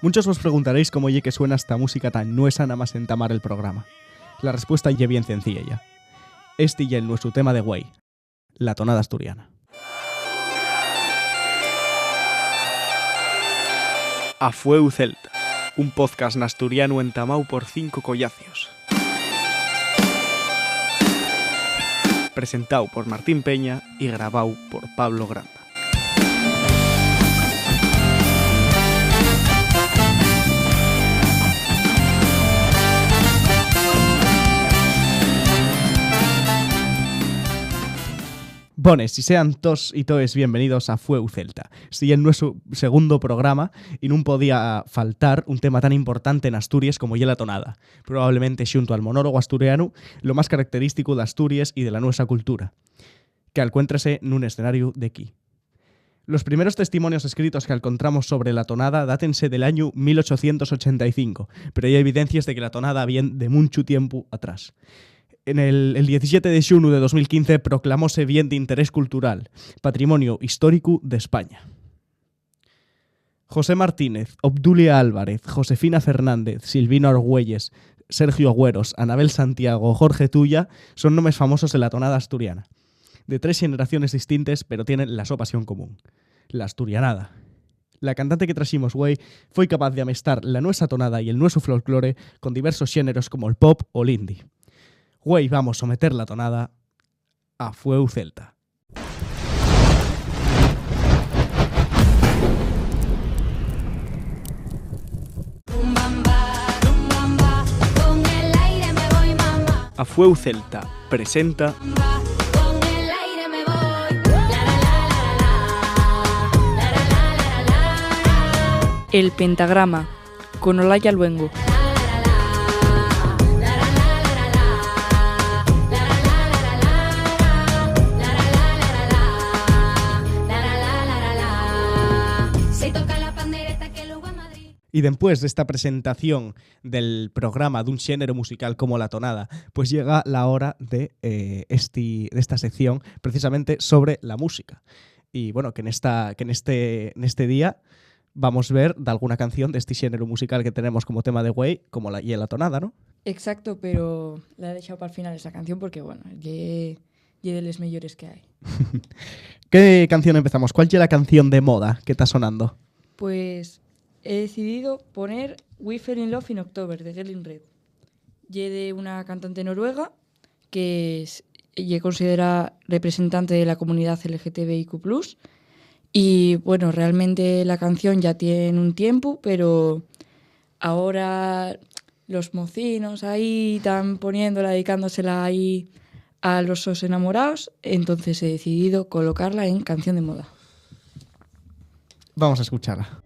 Muchos os preguntaréis cómo oye que suena esta música tan nuesa nada más entamar el programa. La respuesta ye bien sencilla. Este y el nuestro tema de Güey, la tonada asturiana. Afueu Celta, un podcast asturiano entamado por 5 collacios. Presentado por Martín Peña y grabado por Pablo Granda. Bones, y sean todos y toes bienvenidos a Fueu Celta. Este es nuestro segundo programa y no podía faltar un tema tan importante en Asturias como la tonada. Probablemente xunto al monólogo asturiano, lo más característico de Asturias y de la nuestra cultura, que alcuéntrase en un escenario de aquí. Los primeros testimonios escritos que encontramos sobre la tonada dátense del año 1885, pero hay evidencias de que la tonada viene de mucho tiempo atrás. En el 17 de xunu de 2015 proclamóse bien de interés cultural, patrimonio histórico de España. José Martínez, Obdulia Álvarez, Josefina Fernández, Silvino Argüelles, Sergio Agüeros, Anabel Santiago, Jorge Tuya son nombres famosos de la tonada asturiana. De 3 generaciones distintas, pero tienen la sopa pasión común: la asturianada. La cantante que trajimos, güey, fue capaz de amestar la nuestra tonada y el nuestro folclore con diversos géneros como el pop o el indie. Güey, vamos a someter la tonada a Fueu Celta. A Fueu Celta presenta El Pentagrama, con Olaya Luengo. Y después de esta presentación del programa de un género musical como la tonada, pues llega la hora de esta sección precisamente sobre la música. Y bueno, que en este día vamos a ver de alguna canción de este género musical que tenemos como tema de Güey, como la tonada, ¿no? Exacto, pero la he dejado para el final esa canción porque, bueno, es de las mejores que hay. ¿Qué canción empezamos? ¿Cuál es la canción de moda que está sonando? Pues he decidido poner We Fell in Love in October, de Girl in Red. Y de una cantante noruega que es considerada representante de la comunidad LGTBIQ+. Y bueno, realmente la canción ya tiene un tiempo, pero ahora los mocinos ahí están poniéndola, dedicándosela ahí a los enamorados, entonces he decidido colocarla en canción de moda. Vamos a escucharla.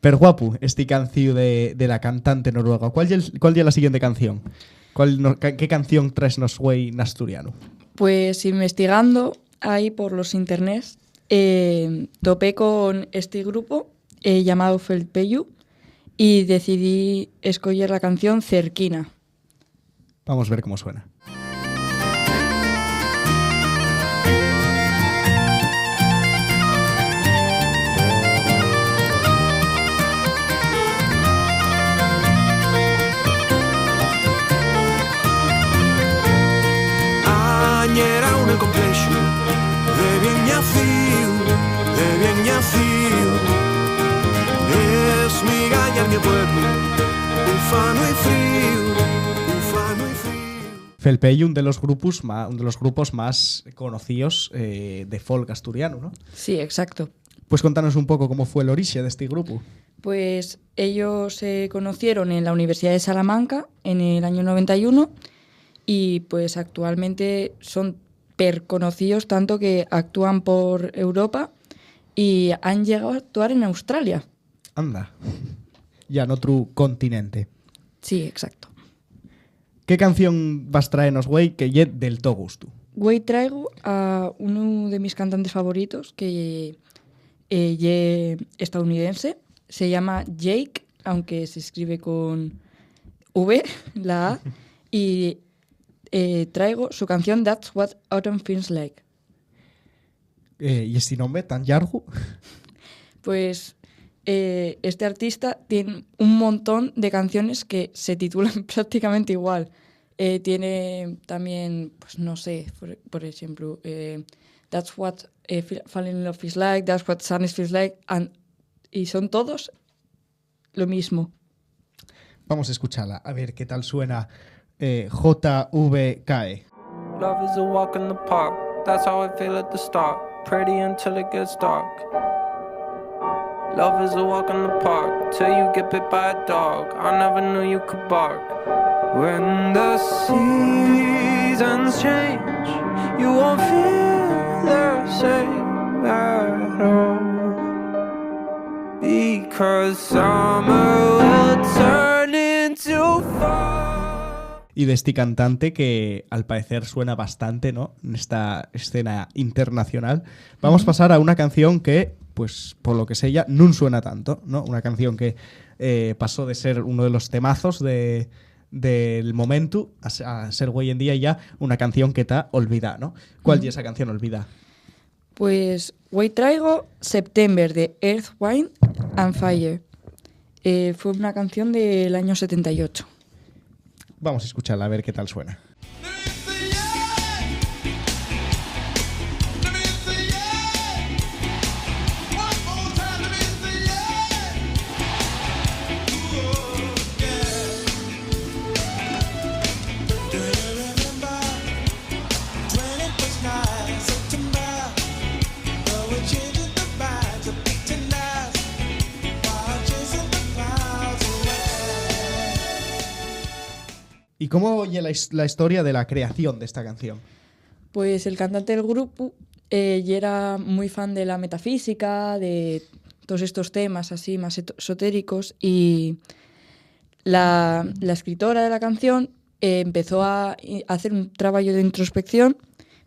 Pero guapo, este canción de la cantante noruega. ¿Cuál es la siguiente canción? ¿Qué canción traes nos güey en asturiano? Pues investigando ahí por los internets, topé con este grupo llamado Felpeyu y decidí escoger la canción Cerquina. Vamos a ver cómo suena. Era un complexo de bien nacido, es mi galla, mi pueblo, ufano y frío. Felpeyu, uno de los grupos más conocidos de folk asturiano, ¿no? Sí, exacto. Pues contanos un poco cómo fue el origen de este grupo. Pues ellos se conocieron en la Universidad de Salamanca en el año 91 y pues actualmente son conocidos tanto que actúan por Europa y han llegado a actuar en Australia. Anda, ya en otro continente. Sí, exacto. ¿Qué canción vas traernos, güey, que lle del to gusto? Güey, traigo a uno de mis cantantes favoritos que ye estadounidense. Se llama Jake, aunque se escribe con V, la A. Y traigo su canción That's What Autumn Feels Like. ¿Y este nombre tan largo? Pues este artista tiene un montón de canciones que se titulan prácticamente igual. Tiene también, pues no sé, por ejemplo, That's What Falling in Love Feels Like, That's What Sadness Feels Like, y son todos lo mismo. Vamos a escucharla, a ver qué tal suena JVKE. Love is a walk in the park. That's how I feel at the start. Pretty until it gets dark. Love is a walk in the park till you get bit by a dog. I never knew you could bark. When the seasons change, you won't feel the same at all. Because summer will turn into fall. Y de este cantante que al parecer suena bastante, ¿no? En esta escena internacional. Vamos a pasar a una canción que, pues por lo que sé ya, no suena tanto, ¿no? Una canción que pasó de ser uno de los temazos del momento a ser hoy en día ya una canción que está olvidada, ¿no? ¿Cuál es esa canción olvidada? Pues hoy traigo September de Earth, Wind and Fire. Fue una canción del año 78. Vamos a escucharla a ver qué tal suena. ¿Y cómo oye la historia de la creación de esta canción? Pues el cantante del grupo ya era muy fan de la metafísica, de todos estos temas así más esotéricos, y la escritora de la canción empezó a hacer un trabajo de introspección,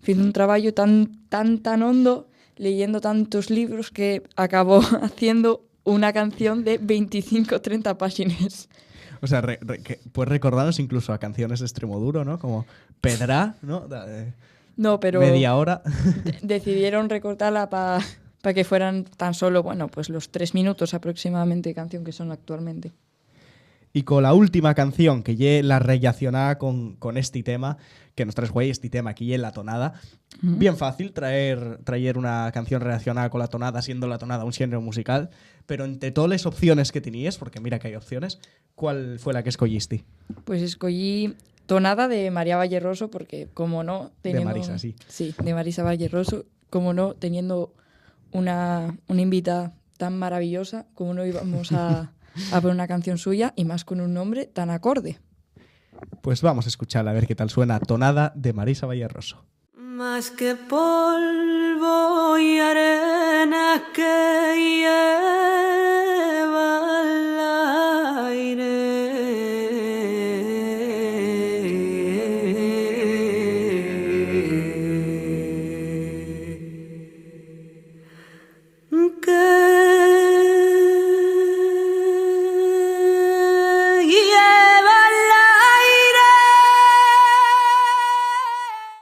hizo un trabajo tan hondo, leyendo tantos libros, que acabó haciendo una canción de 25-30 páginas. O sea, puedes recordarnos incluso a canciones de Extremoduro, ¿no? Como Pedra, ¿no? No, pero media hora. Decidieron recortarla para que fueran tan solo, bueno, pues los 3 minutos aproximadamente de canción que son actualmente. Y con la última canción que lle la relacionada con este tema, que nos traes, güey, este tema aquí lle la tonada. Bien fácil traer una canción relacionada con la tonada, siendo la tonada un género musical, pero entre todas las opciones que tenías, porque mira que hay opciones, ¿cuál fue la que escogiste? Pues escogí Tonada de María Valleroso, porque como no teniendo... De Marisa, sí. Sí, de Marisa Valleroso, como no teniendo una invitada tan maravillosa, como no íbamos a poner una canción suya, y más con un nombre tan acorde. Pues vamos a escucharla a ver qué tal suena Tonada de Marisa Valleroso. Más que polvo y arena que lleva el aire,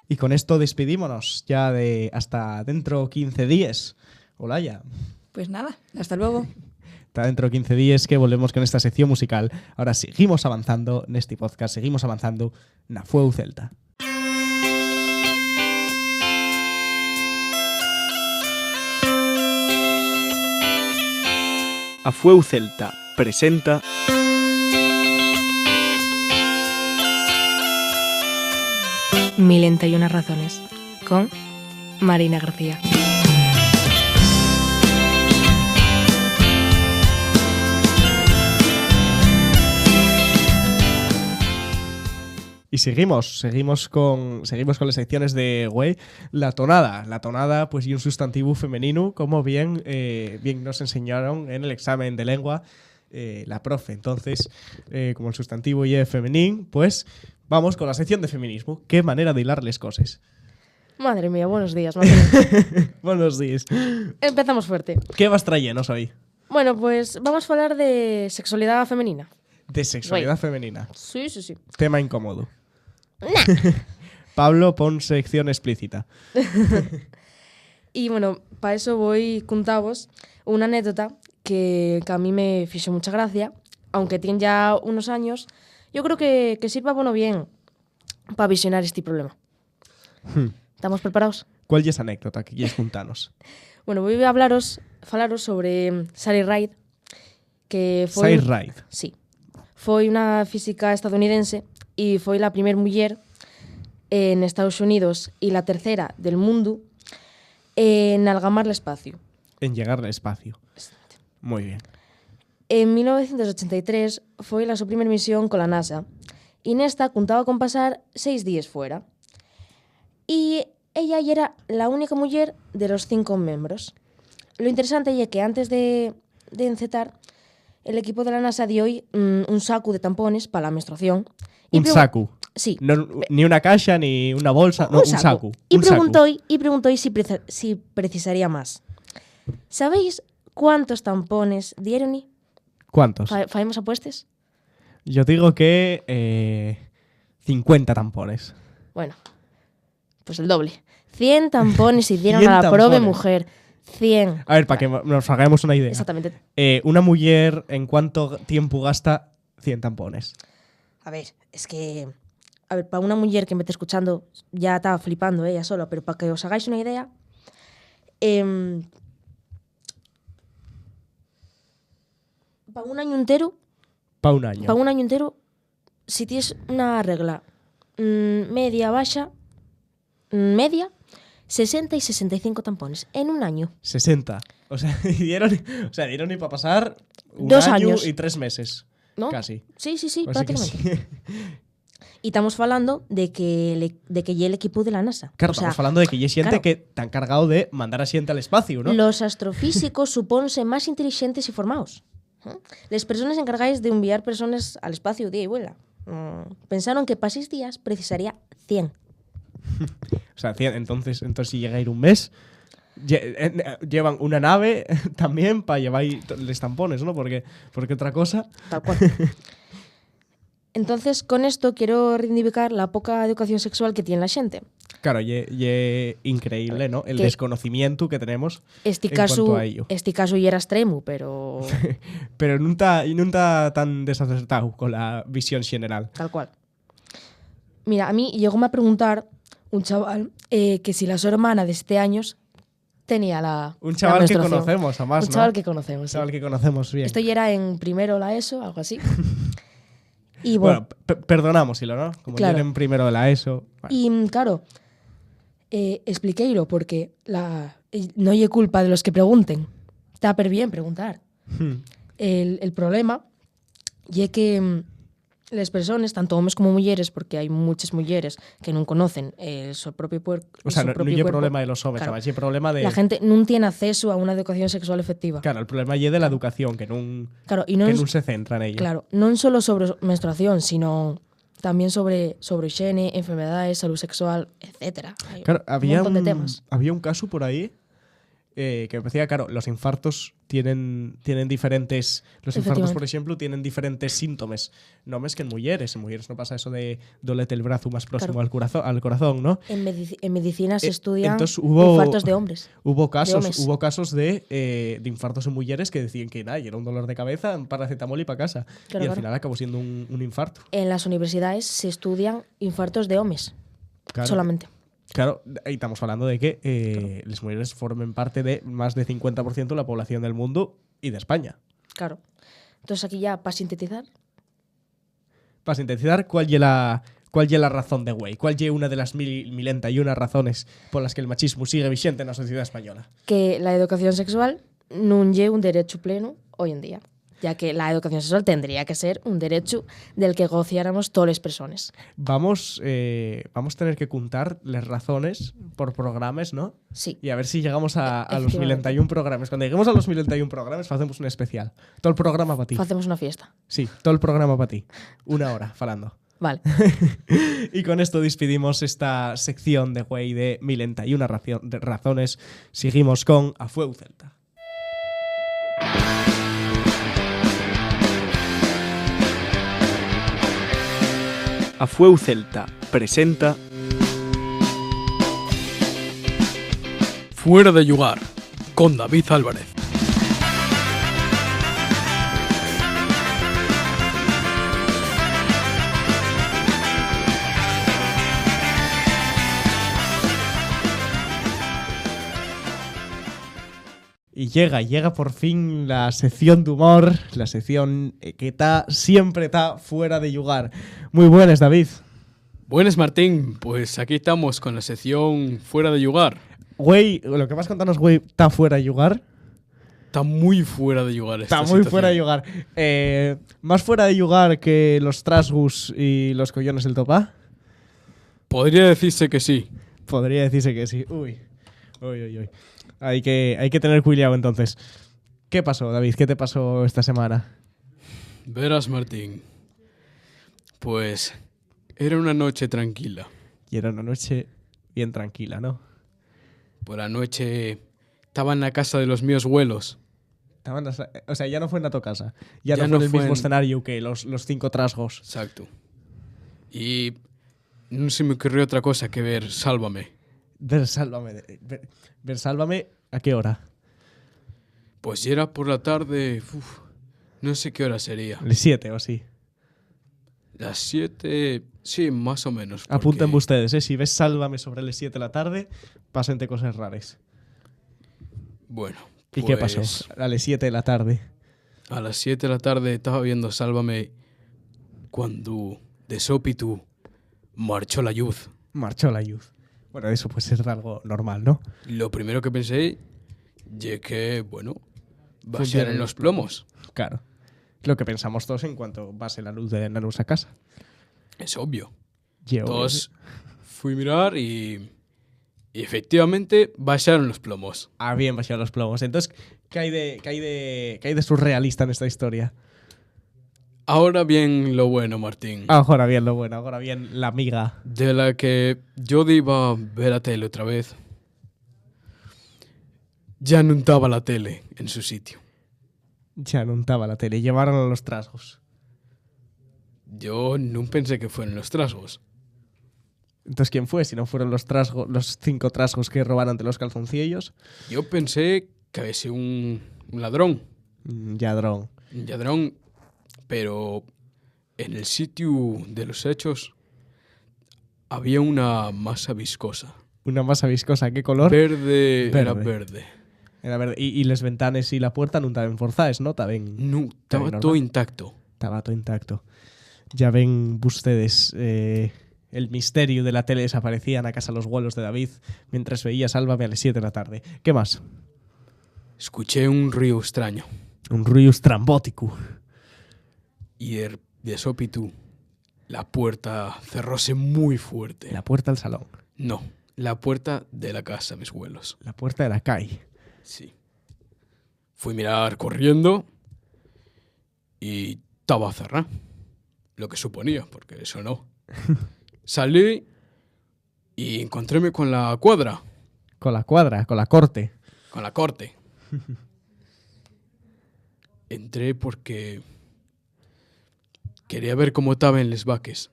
Y con esto despedímonos ya de hasta dentro 15 días. Hola ya. Pues nada, hasta luego. Hasta dentro 15 días que volvemos con esta sección musical. Ahora seguimos avanzando en este podcast, seguimos avanzando na Fueu Celta. A Fueu Celta presenta Mil y una razones, con Marina García. Y seguimos con las secciones de güey. La tonada, pues y un sustantivo femenino, como bien nos enseñaron en el examen de lengua. la profe. Entonces, como el sustantivo y es femení, pues vamos con la sección de feminismo. Qué manera de hilarles cosas. Madre mía, buenos días. Madre mía. Buenos días. Empezamos fuerte. ¿Qué vas trayéndonos hoy? Bueno, pues vamos a hablar de sexualidad femenina. De sexualidad femenina. Sí, sí, sí. Tema incómodo. Pablo, pon sección explícita. Y bueno, para eso voy contaros una anécdota que a mí me fixó mucha gracia, aunque tiene ya unos años. Yo creo que sirva bueno bien para visionar este problema. ¿Estamos preparados? ¿Cuál es esa anécdota que quieres contarnos? Bueno, voy a falaros sobre Sally Ride, que foi... Sally Ride. Sí. Foi unha física estadounidense e foi la primer muller en Estados Unidos y la tercera del mundo en algamar el espacio. En llegar al espacio. Muy bien. En 1983 foi la súa primer misión con la NASA y nesta contaba con pasar 6 días fuera. Y ella ya era la única muller de los 5 miembros. Lo interesante es que antes de encetar, el equipo de la NASA dio hoy un saco de tampones para la menstruación. Un saco. Sí. No, ni una caja, ni una bolsa, no, un saco. Y Un preguntó si precisaría más. ¿Sabéis cuántos tampones dieron? ¿Cuántos? ¿Faemos apuestas? Yo digo que 50 tampones. Bueno, pues el doble. 100 tampones y dieron 100 a la pobre tampones. mujer. 100. A ver, para que nos hagamos una idea. Exactamente. Una mujer, ¿en cuánto tiempo gasta 100 tampones? A ver, es que... A ver, para una mujer que me esté escuchando, ya estaba flipando ella sola, pero para que os hagáis una idea... para un año entero... Para un año. Para un año entero, si tienes una regla media, baja, media, 60 y 65 tampones en un año. 60. O sea, dieron y para pasar un 2 año años. y 3 meses. ¿No? Casi. Sí, Así que prácticamente. sí. Y estamos hablando de que ya el equipo de la NASA. Claro, O sea, estamos hablando de que hay gente claro. que te ha encargado de mandar a xente al espacio, ¿no? Los astrofísicos supónse más inteligentes y formados. Las personas encargadas de enviar personas al espacio día y vuela. Pensaron que para 6 días precisaría 100. O sea, entonces si llega a ir un mes, llevan una nave también para llevar los tampones, ¿no? Porque otra cosa... Tal cual. Entonces, con esto quiero reivindicar la poca educación sexual que tiene la gente. Claro, y increíble, ¿no? El Que desconocimiento que tenemos Este en caso, cuanto a ello. ya era extremo, pero Pero no está tan desacertado con la visión general. tal cual. Mira, a mí llegóme a preguntar un chaval que si la su hermana de 7 años tenía la Un la chaval que menstruación. conocemos, además, Un ¿no? chaval que conocemos, Un sí. chaval que conocemos bien. Esto ya era en primero la ESO, algo así. Y bueno, Bueno, perdonámoslo, ¿no? Como Claro. en primero de la ESO. Bueno. y claro, expliquéilo porque no hay culpa de los que pregunten. Está per bien preguntar. El problema es que las personas, tanto hombres como mujeres, porque hay muchas mujeres que no conocen su propio cuerpo. O sea, no hay cuerpo, problema de los hombres, claro. además, hay problema de... La gente no tiene acceso a una educación sexual efectiva. Claro, el problema es de la educación, que no Claro, y no se centra en ella. claro, no solo sobre menstruación, sino también sobre higiene, enfermedades, salud sexual, etcétera. Hay Claro, había montón de temas. había un caso por ahí que me decía, claro, los infartos tienen diferentes... Los infartos, Efectivamente. por ejemplo, tienen diferentes síntomas. No más que en mujeres. En mujeres no pasa eso de dolete el brazo más próximo Claro. al corazón, ¿no? En medicina se estudian entonces hubo- infartos de hombres. Hubo hombres. casos de infartos en mujeres que decían que nada, y era un dolor de cabeza, paracetamol y para casa. Claro, y al claro. final acabó siendo un infarto. En las universidades se estudian infartos de hombres, Claro. solamente. Claro, y estamos hablando de que las mujeres formen parte de más de 50% de la población del mundo y de España. Claro. Entonces aquí ya, para sintetizar, Para sintetizar, ¿cuál es la razón de güey? ¿Cuál es una de las 1001 razones por las que el machismo sigue vigente en la sociedad española? que la educación sexual no es un derecho pleno hoy en día. ya que la educación sexual tendría que ser un derecho del que gozáramos todas las personas. Vamos a tener que contar las razones por programas, ¿no? Sí. Y a ver si llegamos a los Efectivamente. 1001 programas. Cuando lleguemos a los 1001 programas, hacemos un especial. Todo el programa para ti. Hacemos una fiesta. Sí, todo el programa para ti. 1 hora, falando. Vale. Y con esto despedimos esta sección de Güey de 1001 razones. Seguimos con A Fueu Celta. A Fueu Celta presenta Fuera de Yugar, con David Álvarez. Y llega por fin la sección de humor, la sección que siempre está fuera de yugar. Muy buenas, David. Buenas, Martín. Pues aquí estamos con la sección Fuera de Yugar. Güey, lo que vas a contarnos, güey, está fuera de yugar. Está muy fuera de yugar esta Está muy situación. fuera de yugar. Más fuera de yugar que los trasgus y los collones del topa. Podría decirse que sí. Podría decirse que sí. Uy. Hay que tener cuidado entonces. ¿Qué pasó, David? ¿Qué te pasó esta semana? Verás, Martín. Pues era una noche tranquila. Y era una noche bien tranquila, ¿no? Por la noche estaba en la casa de los míos abuelos. O sea, ya no fue en tu casa. Ya no no fue en el fue mismo en- escenario que los 5 trasgos. Exacto. Y no se me ocurrió otra cosa que ver Sálvame. Ver Sálvame, ¿a qué hora? Pues ya era por la tarde. No sé qué hora sería. ¿Las 7 o así? Las 7, sí, más o menos. porque- Apunten ustedes, ¿eh? Si ves Sálvame sobre las 7 de la tarde, pasente cosas raras. Bueno. ¿Y qué pasó? pues, A las 7 de la tarde. A las 7 de la tarde estaba viendo Sálvame cuando de sópitu marchó la luz. Marchó la luz. Bueno, eso puede ser algo normal, ¿no? Lo primero que pensé es que, bueno, va a ser Funcionan en los los plomos. Claro. Lo que pensamos todos en cuanto base la luz de la luz a casa. Es obvio. Yo, Entonces fui a mirar y efectivamente bajaron los plomos. bien bajaron los plomos. Entonces, ¿qué hay de surrealista en esta historia? Ahora bien lo bueno, Martín. Ahora bien lo bueno, ahora bien la amiga. De la que yo iba a ver la tele otra vez. Ya no estaba la tele en su sitio. Ya no estaba la tele, llevaron a los trasgos. Yo no pensé que fueran los trasgos. Entonces, ¿quién fue? Si no fueron los 5 trasgos que robaron de los calzoncillos. Yo pensé que había sido un ladrón. Yadrón. Un ladrón, pero en el sitio de los hechos había una masa viscosa. Una masa viscosa, ¿qué color? Verde, era Verde. verde. Era verde. Y las ventanas y la puerta no estaban forzadas, ¿no? No, estaba normal. todo intacto. Estaba todo intacto. Ya ven ustedes el misterio de la tele desaparecía en la casa de los abuelos de David mientras veía Sálvame a las 7 de la tarde. ¿Qué más? Escuché un río extraño Un ruido estrambótico. y de sópitu la puerta cerróse muy fuerte. La puerta al salón. No, la puerta de la casa de mis abuelos. La puerta de la calle. Sí. Fui a mirar corriendo y estaba cerrada. Lo que suponía, porque eso no. Salí y encontréme con la cuadra, Con la cuadra, con la corte. con la corte. Entré porque quería ver cómo estaban les vaques.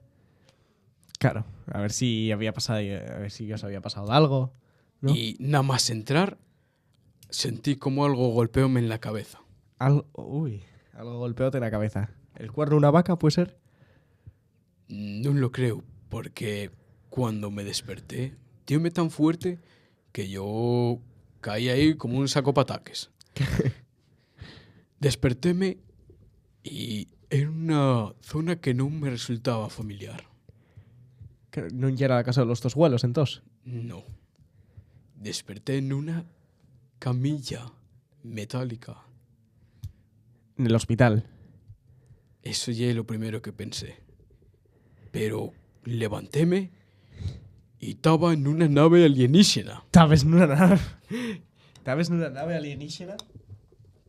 Claro, a ver si había pasado, a ver si os había pasado algo. ¿No? Y nada más entrar, sentí como algo golpeóme en la cabeza. Algo golpeote en la cabeza. ¿El cuerno de una vaca puede ser? No lo creo, porque cuando me desperté, tíome tan fuerte que yo caí ahí como un saco pataques. Despertéme y era una zona que no me resultaba familiar. Que no era la casa de los dos abuelos, entonces. No. Desperté en una camilla metálica. En el hospital. Eso ya es lo primero que pensé. Pero levantéme y estaba en una nave alienígena. ¿Estabas en una nave? ¿Estabas en una nave alienígena?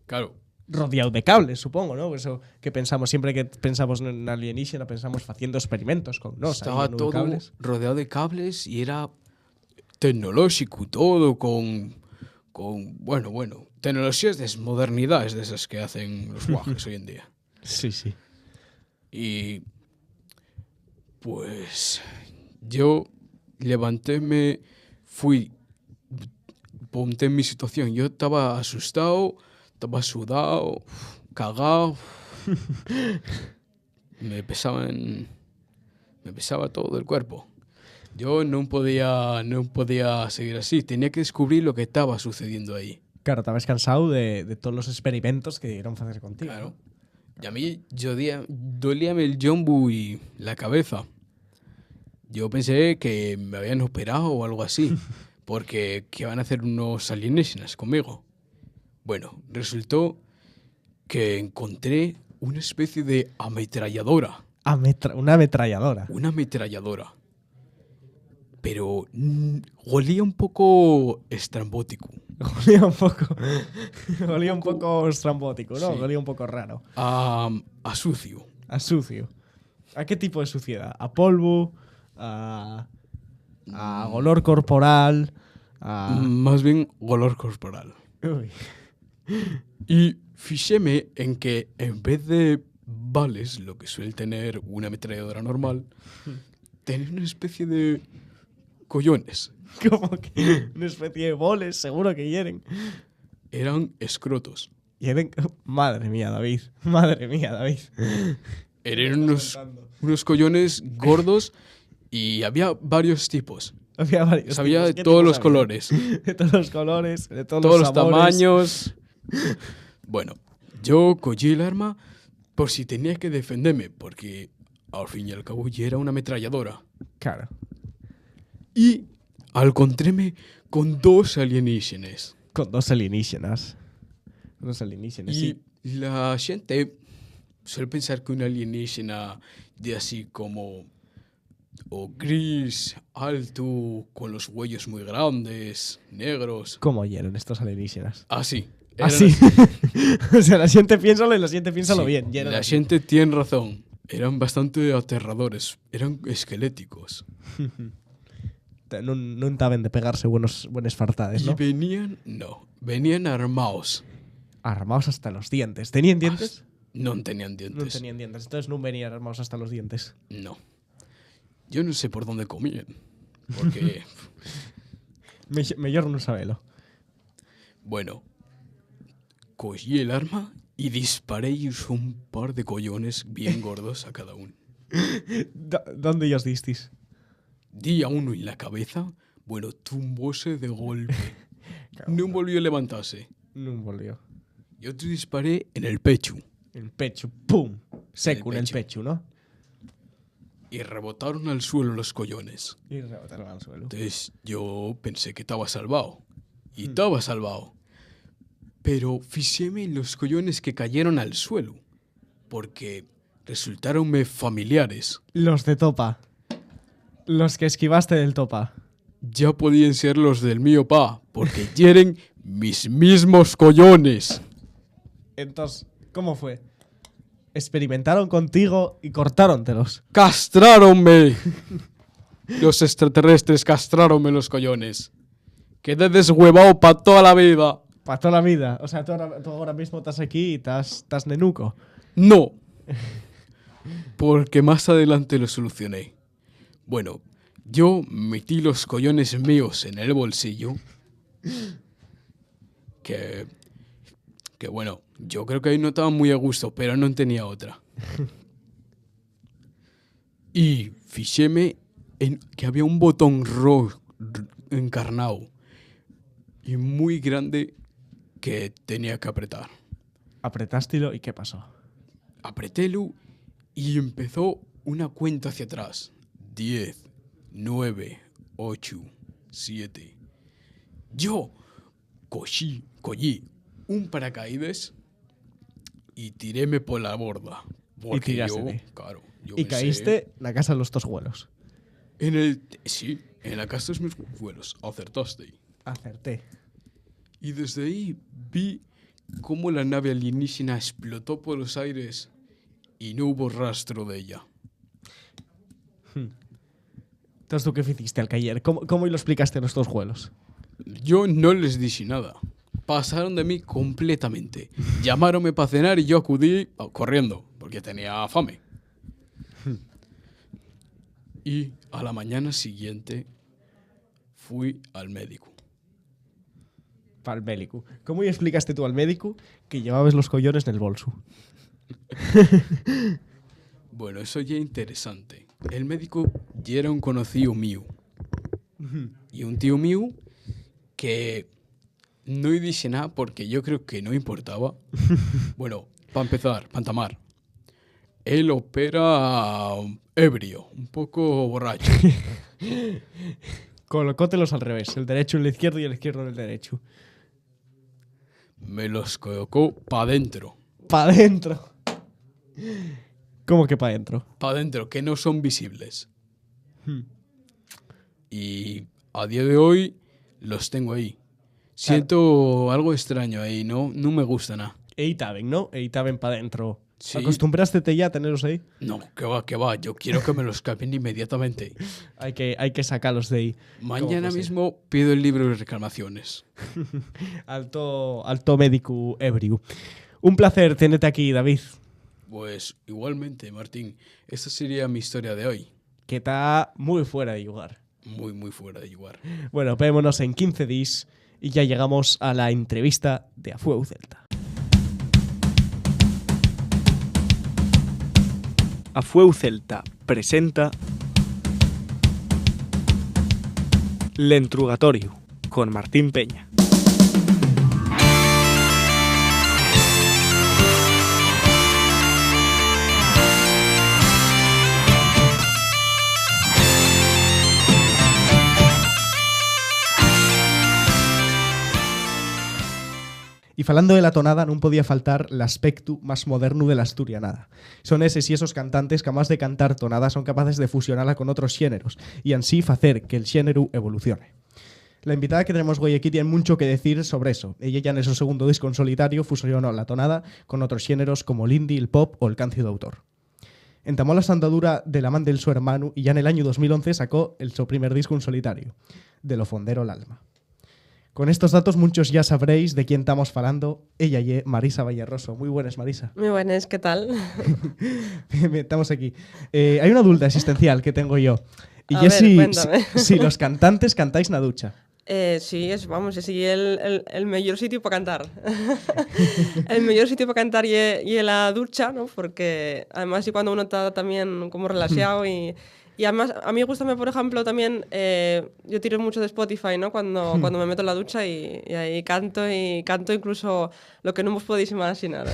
Claro, Rodeado de cables, supongo, ¿no? Eso que pensamos, siempre que pensamos en alienígena, pensamos haciendo experimentos con nos. estaba ahí en todo cables. rodeado de cables y era tecnológico todo bueno, tecnologías de modernidades de esas que hacen los guajes hoy en día. Sí, sí. Y pues yo levantéme, ponte en mi situación. Yo estaba asustado, estaba sudado, cagado. Me pesaba todo el cuerpo. Yo no podía seguir así. Tenía que descubrir lo que estaba sucediendo ahí. Claro, estabas cansado de todos los experimentos que dieron hacer contigo. Claro. Y a mí dolíame el jombu y la cabeza. Yo pensé que me habían operado o algo así, porque que van a hacer unos alienígenas conmigo. Bueno, resultó que encontré una especie de ametralladora. Una ametralladora. Una ametralladora. Pero olía un poco estrambótico. Olía un poco estrambótico, ¿no? Sí. Olía un poco raro. A sucio. A sucio. ¿A qué tipo de suciedad? ¿A polvo? ¿A olor corporal? Más bien olor corporal. Uy. Y fíjeme en que en vez de balas, lo que suele tener una ametralladora normal, tenía una especie de collones. Como que una especie de boles, seguro que hieren. Eran escrotos. Hieren. Madre mía, David. Madre mía, David. Eran unos collones gordos y había varios tipos. Había varios Había tipos. de ¿Qué todos tipos los había? colores, De todos los colores, de todos todos los los sabores. tamaños. Bueno, yo cogí el arma por si tenía que defenderme, porque al fin y al cabo ya era una ametralladora. Claro. Y al encontrarme con dos alienígenas. Con dos alienígenas. Dos alienígenas, Y sí. la gente suele pensar que un alienígena de así como o gris, alto, con los huellos muy grandes, negros. ¿Cómo hieren estos alienígenas? Así. Así. O sea, la gente piénsalo y la gente piénsalo bien. hieren La así. gente tiene razón. Eran bastante aterradores. Eran esqueléticos. No estaban de pegarse buenas fartades, Y ¿no? venían armados. Armados hasta los dientes. ¿Tenían dientes? No tenían No dientes. tenían dientes. Entonces no venían armados hasta los dientes. No. Yo no sé por dónde comían. Porque, Mejor no sabelo. bueno, cogí el arma y disparé y usé un par de collones bien gordos a cada uno. ¿Dónde ellos disteis? Di a uno en la cabeza, bueno, tumbóse de golpe. No volvió a levantarse. No volvió. Y otro disparé en el pecho. El pecho, ¡pum! Seco en el pecho. pecho, ¿no? Y rebotaron al suelo los collones. Y rebotaron al suelo. Entonces yo pensé que estaba salvado. Y estaba salvado. Pero fijéme en los collones que cayeron al suelo. Porque resultaronme familiares. Los de Topa. Los que esquivaste del Topa. Ya podían ser los del mío pa. Porque hieren mis mismos collones. Entonces, ¿cómo fue? Experimentaron contigo y cortárontelos. ¡Castráronme! Los extraterrestres castráronme los collones. Quedé deshuevado para toda la vida. Para toda la vida. O sea, tú ahora mismo estás aquí y estás nenuco. No. Porque más adelante lo solucioné. Bueno, yo metí los collones míos en el bolsillo. Que bueno, yo creo que ahí no estaba muy a gusto, pero no tenía otra. Y fijéme en que había un botón rojo encarnado y muy grande que tenía que apretar. Apretástelo y ¿qué pasó? Apretélo y empezó una cuenta hacia atrás. 10, 9, 8, 7. Yo cogí un paracaídas, y tiréme por la borda. Porque tiraste. claro, yo Y pensé caíste en la casa de los tosjuelos. Sí, en la casa de mis abuelos. Acertaste. Acerté. Y desde ahí vi cómo la nave alienígena explotó por los aires y no hubo rastro de ella. Entonces, ¿tú qué hiciste al caer? ¿Cómo lo explicaste a los tosjuelos? Yo no les dije nada. Pasaron de mí completamente. Llamaronme para cenar y yo acudí corriendo, porque tenía fame. Y a la mañana siguiente fui al médico. Para el médico. ¿Cómo le explicaste tú al médico que llevabas los collones en el bolso? Bueno, eso ya es interesante. El médico ya era un conocido mío. Y un tío mío que no dije nada porque yo creo que no importaba. Bueno, para empezar, pantamar. Él opera ebrio, un poco borracho. Colocótelos al revés. El derecho en el izquierdo y el izquierdo en el derecho. Me los colocó para adentro. ¡Pa' dentro! ¿Cómo que para adentro? Para adentro, que no son visibles. Y a día de hoy los tengo ahí. Siento algo extraño ahí, no me gusta nada. Eitaben, ¿no? Eitaben para adentro. Sí. ¿Acostumbraste ya a tenerlos ahí? No, que va. Yo quiero que me los cambien inmediatamente. Hay que sacarlos de ahí. Mañana fuese. mismo pido el libro de reclamaciones. Alto médico ebrio. Un placer tenerte aquí, David. Pues igualmente, Martín. Esta sería mi historia de hoy. Que está muy fuera de lugar. Muy, muy fuera de lugar. Bueno, vémonos en 15 días y ya llegamos a la entrevista de A Fuego Celta. A Fuego Celta presenta L'Entrugatorio con Martín Peña. Y falando de la tonada non podía faltar l'aspecto máis moderno de la asturianada. Son eses y esos cantantes que, además de cantar tonada, son capaces de fusionarla con otros xéneros y así facer que el xénero evolucione. La invitada que tenemos hoy aquí tiene mucho que decir sobre eso. Ella ya en su segundo disco en solitario fusionó la tonada con otros géneros como el indie, el pop o el cancio de autor. Entamó la andadura de la man del su hermano y ya en el año 2011 sacó su primer disco en solitario, De lo fondero al alma. Con estos datos muchos ya sabréis de quién estamos falando. Ella y Marisa Vallerroso. Muy buenas, Marisa. Muy buenas, ¿qué tal? Estamos aquí. Hay una duda existencial que tengo yo. Y A es ver, cuéntame. si los cantantes cantáis na ducha. Sí, es el mejor sitio para cantar. El mejor sitio para cantar y la ducha, ¿no? Porque además y cuando uno está también como relaxado y además a mí gusta, por ejemplo, también yo tiro mucho de Spotify, ¿no? Cuando me meto en la ducha y ahí canto incluso lo que no os podéis imaginar.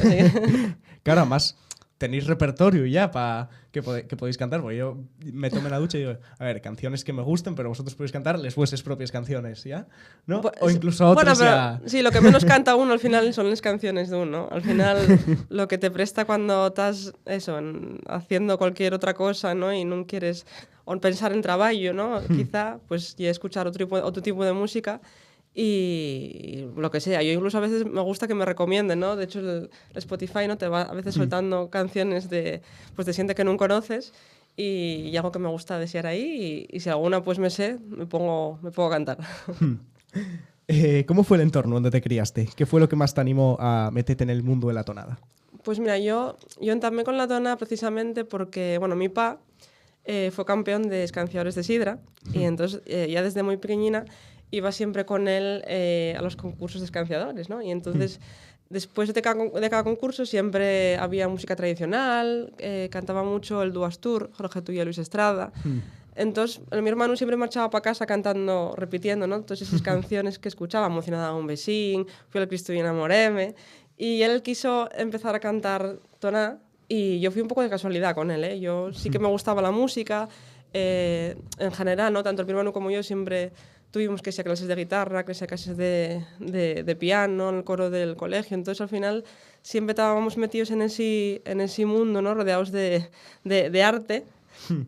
Claro, además tenéis repertorio ya para que podéis cantar, porque yo me tomo en la ducha y digo, a ver, canciones que me gusten, pero vosotros podéis cantar les vuestras propias canciones, ¿ya? ¿No? Pues, O incluso otras pero, ya... sí, lo que menos canta uno al final son las canciones de uno. Al final, lo que te presta cuando estás haciendo cualquier otra cosa, ¿no? Y no quieres o pensar en trabajo, ¿no? Quizá, pues, y escuchar otro tipo de música y lo que sea. Yo incluso a veces me gusta que me recomienden, ¿no? De hecho, el Spotify, ¿no? Te va a veces soltando canciones de gente que no conoces y algo que me gusta desear ahí y si alguna pues me sé, me pongo a cantar. ¿Cómo fue el entorno donde te criaste? ¿Qué fue lo que más te animó a meterte en el mundo de la tonada? Pues mira, yo entamé con la tonada precisamente porque, bueno, mi pa fue campeón de escanciadores de sidra y entonces ya desde muy pequeñina iba siempre con él a los concursos de escanciadores, ¿no? Y entonces, después de cada concurso siempre había música tradicional, cantaba mucho el Dúo Astur, Jorge Tuya y Luis Estrada. Entonces, mi hermano siempre marchaba para casa cantando, repitiendo, ¿no? Todas esas canciones que escuchaba, Emocionada un besín, Fui al Cristo y enamoréme. Y él quiso empezar a cantar toná y yo fui un poco de casualidad con él, ¿eh? Yo sí que me gustaba la música, en general, ¿no? Tanto mi hermano como yo siempre tuvimos que ser clases de guitarra, que sea clases de piano, en el coro del colegio. Entonces, al final, siempre estábamos metidos en ese mundo, ¿no? Rodeados de arte.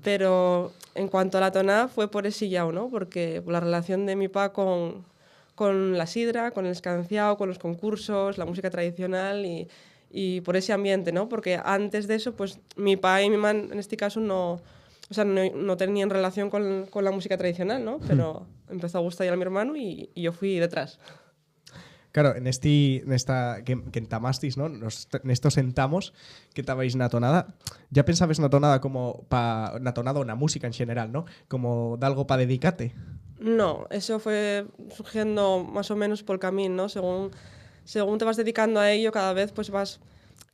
Pero en cuanto a la tonada, fue por ese llau, ¿no? Porque la relación de mi pa con la sidra, con el escanciao, con los concursos, la música tradicional y por ese ambiente, ¿no? Porque antes de eso, pues mi pa y mi mamá, en este caso, no tenían relación con la música tradicional, ¿no? Pero empezó a gustar ya a mi hermano y yo fui detrás. Claro, en esta que entamastis, ¿no? En estos sentamos que estabais na tonada. Ya pensabas na tonada como na tonada o na música en general, ¿no? Como de algo para dedicarte. No, eso fue surgiendo más o menos por el camino, ¿no? Según te vas dedicando a ello, cada vez pues vas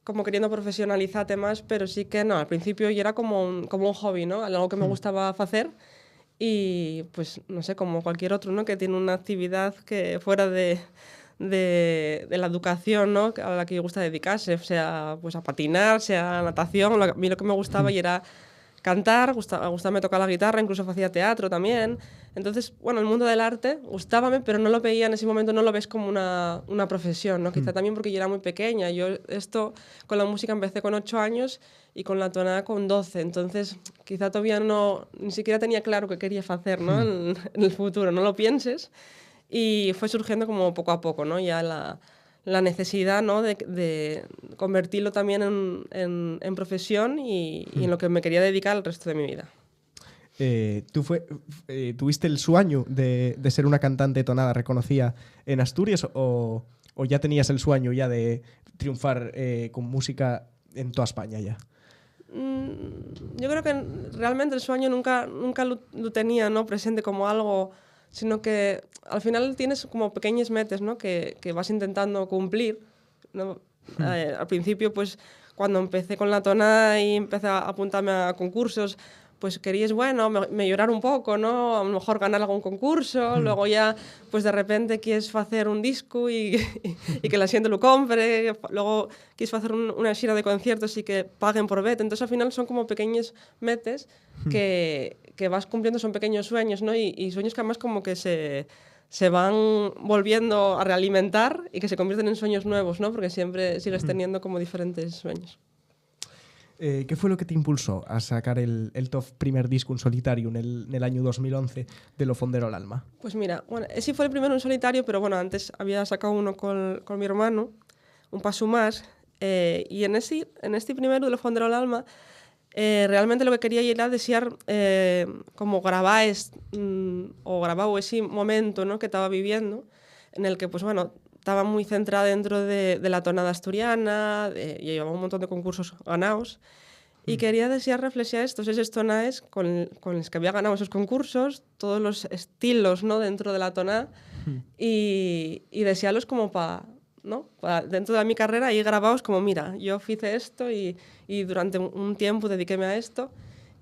como queriendo profesionalizarte más, pero sí que no, al principio yo era como un hobby, ¿no? Algo que me gustaba hacer y pues no sé, como cualquier otro, ¿no? Que tiene una actividad que fuera de la educación, ¿no? A la que le gusta dedicarse, sea pues a patinar, sea a natación. A mí lo que me gustaba y era cantar, gustaba tocar la guitarra, incluso hacía teatro también. Entonces, bueno, el mundo del arte gustábame, pero no lo veía en ese momento, no lo ves como una profesión, ¿no? Quizá también porque yo era muy pequeña. Yo esto con la música empecé con 8 años y con la tonada con 12. Entonces, quizá todavía ni siquiera tenía claro qué quería hacer, ¿no? En el futuro, no lo pienses. Y fue surgiendo como poco a poco, ¿no? Ya la necesidad, ¿no? de convertirlo también en profesión y en lo que me quería dedicar el resto de mi vida. ¿Tuviste el sueño de ser una cantante tonada reconocida en Asturias o ya tenías el sueño ya de triunfar con música en toda España ya? Yo creo que realmente el sueño nunca lo tenía, ¿no? Presente como algo, sino que al final tienes como pequeñas metas, ¿no? que vas intentando cumplir, ¿no? Al principio, pues cuando empecé con la tonada y empecé a apuntarme a concursos, pues querías, bueno, mejorar un poco, ¿no? A lo mejor ganar algún concurso, luego ya, pues de repente quieres hacer un disco y que la gente lo compre, luego quieres hacer una gira de conciertos y que paguen por vete. Entonces al final son como pequeños metes que vas cumpliendo, son pequeños sueños, ¿no? Y sueños que además como que se van volviendo a realimentar y que se convierten en sueños nuevos, ¿no? Porque siempre sigues teniendo como diferentes sueños. ¿Qué fue lo que te impulsó a sacar el primer disco en solitario en el año 2011 de Lo Fondero al Alma? Pues mira, bueno, ese fue el primero en solitario, pero bueno, antes había sacado uno con mi hermano, Un Paso Más, y en este primero de Lo Fondero al Alma, realmente lo que quería era desear como grabar ese momento, ¿no? que estaba viviendo, en el que, pues bueno, estaba muy centrada dentro de la tonada asturiana, y llevaba un montón de concursos ganados, y quería desear reflexionar esos tonaes con los que había ganado esos concursos, todos los estilos, ¿no? dentro de la tonada, y desearlos como ¿no? Dentro de mi carrera ahí grabados como, mira, yo hice esto y durante un tiempo dediquéme a esto,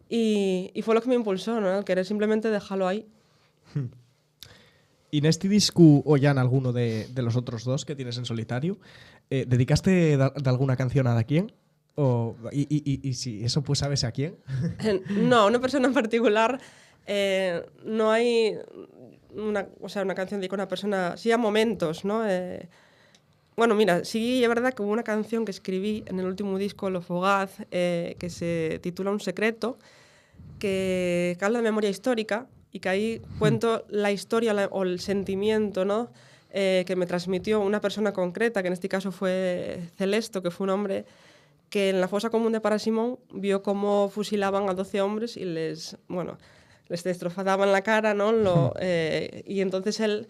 y fue lo que me impulsó, ¿no? El querer simplemente dejarlo ahí. ¿Y en este disco o ya en alguno de los otros dos que tienes en solitario, dedicaste de alguna canción a quién? Y si eso, pues sabes a quién. No, una persona en particular. No hay una canción dedicada a una persona, sí a momentos, ¿no? Bueno, mira, sí es verdad que hubo una canción que escribí en el último disco, Lo Fogaz, que se titula Un Secreto, que habla de memoria histórica y que ahí cuento la historia o el sentimiento, ¿no? Que me transmitió una persona concreta, que en este caso fue Celesto, que fue un hombre que en la fosa común de Parasimón vio cómo fusilaban a 12 hombres y les destrozaban la cara, ¿no? Y entonces él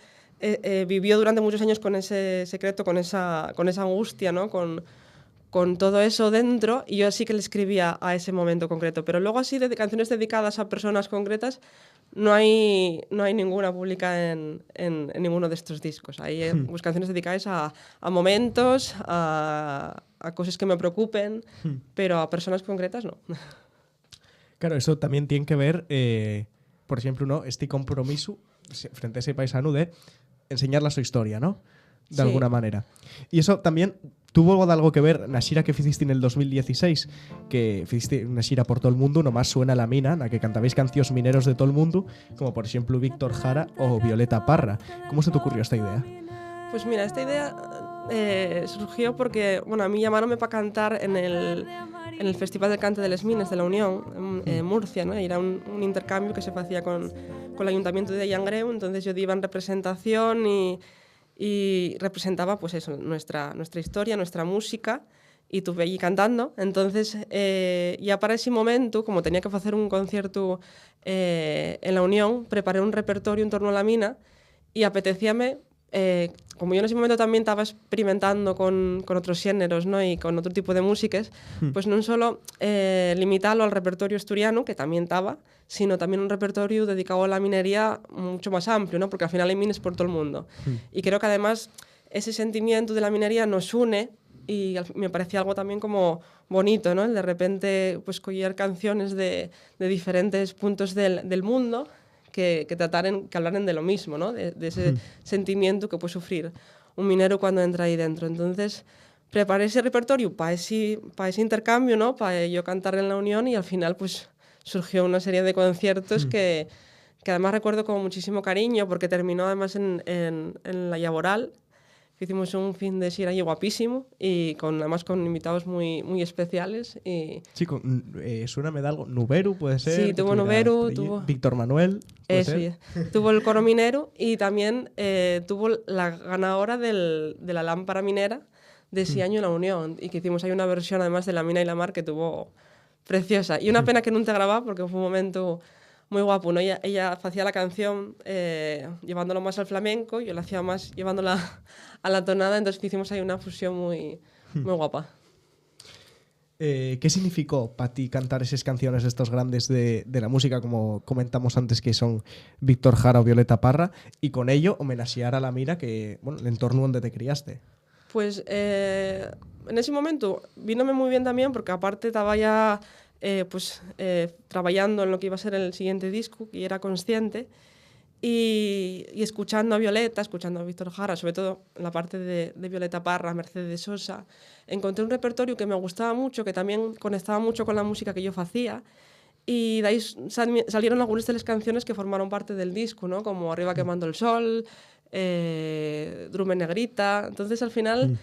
vivió durante muchos años con ese secreto, con esa angustia, ¿no? Con todo eso dentro, y yo sí que le escribía a ese momento concreto. Pero luego así de canciones dedicadas a personas concretas no hay ninguna pública en ninguno de estos discos. Hay pues, canciones dedicadas a momentos, a cosas que me preocupen, pero a personas concretas no. Claro, eso también tiene que ver, por ejemplo, ¿no? Este compromiso frente a ese paisano de enseñar la su historia, ¿no? De alguna manera. Y eso también, tuvo algo que ver na xira que ficiste en el 2016, que ficiste unha xira por todo el mundo, nomás suena la mina, na que cantabais cancións mineros de todo el mundo, como por exemplo Víctor Jara ou Violeta Parra. Como se te ocurrió esta idea? Pues mira, esta idea surgió porque, bueno, a mí llamaronme para cantar en el Festival del Cante de les Mines de la Unión, en Murcia, ¿no? Y era un intercambio que se hacía con el Ayuntamiento de Llangreu, entonces yo iba en representación y representaba pues eso, nuestra historia, nuestra música, y estuve allí cantando. Entonces, ya para ese momento, como tenía que hacer un concierto en la Unión, preparé un repertorio en torno a la mina y apetecíame, como yo en ese momento también estaba experimentando con otros géneros, ¿no? Y con otro tipo de músicas, pues no solo limitarlo al repertorio asturiano, que también estaba, sino también un repertorio dedicado a la minería mucho más amplio, ¿no? Porque al final hay mines por todo el mundo. Y creo que además ese sentimiento de la minería nos une y me parecía algo también como bonito, ¿no? El de repente pues coger canciones de diferentes puntos del mundo que hablaran de lo mismo, ¿no? De ese sentimiento que puede sufrir un minero cuando entra ahí dentro. Entonces preparé ese repertorio para ese intercambio, ¿no? Para yo cantar en la Unión, y al final pues surgió una serie de conciertos que además recuerdo con muchísimo cariño, porque terminó además en la Llaboral. Hicimos un fin de xira allí guapísimo y además con invitados muy, muy especiales. Sí, suéname de algo. Nuberu, puede ser. Sí, tuvo Nuberu, tuvo Víctor Manuel. Sí. Tuvo el coro minero y también tuvo la ganadora de la lámpara minera de ese año en la Unión, y que hicimos ahí una versión además de La Mina y la Mar que tuvo preciosa. Y una pena que no te grababa porque fue un momento muy guapo, ¿no? Ella hacía la canción llevándolo más al flamenco, yo la hacía más llevándola a la tonada, entonces hicimos ahí una fusión muy, muy guapa. ¿Qué significó para ti cantar esas canciones de estos grandes de la música, como comentamos antes, que son Víctor Jara o Violeta Parra, y con ello homenajear a la mina, que, bueno, el entorno donde te criaste? Pues en ese momento vínome muy bien también, porque aparte estaba ya trabajando en lo que iba a ser el siguiente disco, y era consciente, y escuchando a Violeta, escuchando a Víctor Jara, sobre todo en la parte de Violeta Parra, Mercedes Sosa, encontré un repertorio que me gustaba mucho, que también conectaba mucho con la música que yo hacía, y de ahí salieron algunas de las canciones que formaron parte del disco, ¿no? Como Arriba quemando el sol, Drume Negrita. Entonces al final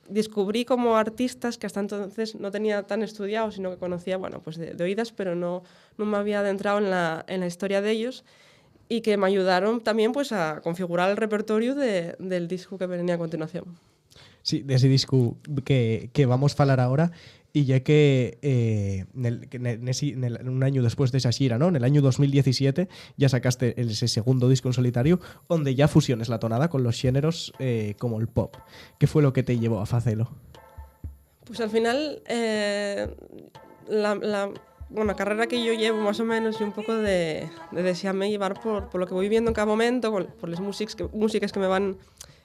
descubrí como artistas que hasta entonces no tenía tan estudiado, sino que conocía, bueno, pues de oídas, pero no me había adentrado en la historia de ellos, y que me ayudaron también pues a configurar el repertorio del disco que venía a continuación. Sí, de ese disco que vamos a hablar ahora, y ya que un año después de esa xira, ¿no? En el año 2017 ya sacaste ese segundo disco en solitario, donde ya fusiones la tonada con los géneros como el pop. ¿Qué fue lo que te llevó a hacerlo? Pues al final la carrera que yo llevo más o menos, y un poco de desearme llevar por lo que voy viviendo en cada momento, por las músicas que me van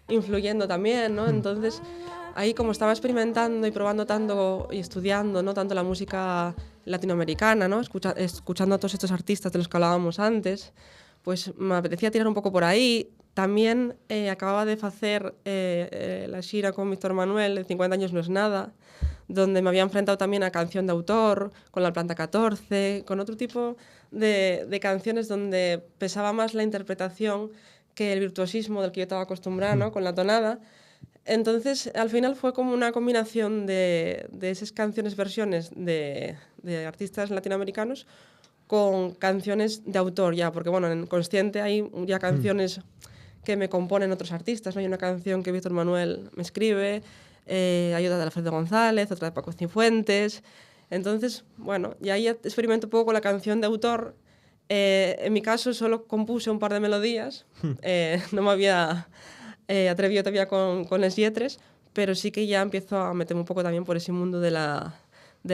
influyendo también, ¿no? Entonces ahí, como estaba experimentando y probando tanto y estudiando, ¿no? Tanto la música latinoamericana, ¿no? Escuchando a todos estos artistas de los que hablábamos antes, pues me apetecía tirar un poco por ahí. También acababa de hacer la xira con Víctor Manuel, de 50 años no es nada, donde me había enfrentado también a canción de autor, con La Planta 14, con otro tipo de canciones donde pesaba más la interpretación que el virtuosismo del que yo estaba acostumbrada, ¿no? Con la tonada. Entonces, al final fue como una combinación de esas canciones, versiones de artistas latinoamericanos con canciones de autor ya, porque bueno, en Consciente hay ya canciones que me componen otros artistas, ¿no? Hay una canción que Víctor Manuel me escribe, hay otra de Alfredo González, otra de Paco Cifuentes. Entonces, bueno, y ahí experimento un poco con la canción de autor. En mi caso solo compuse un par de melodías, no me había atrevido todavía con las letras, pero sí que ya empiezo a meterme un poco también por ese mundo de la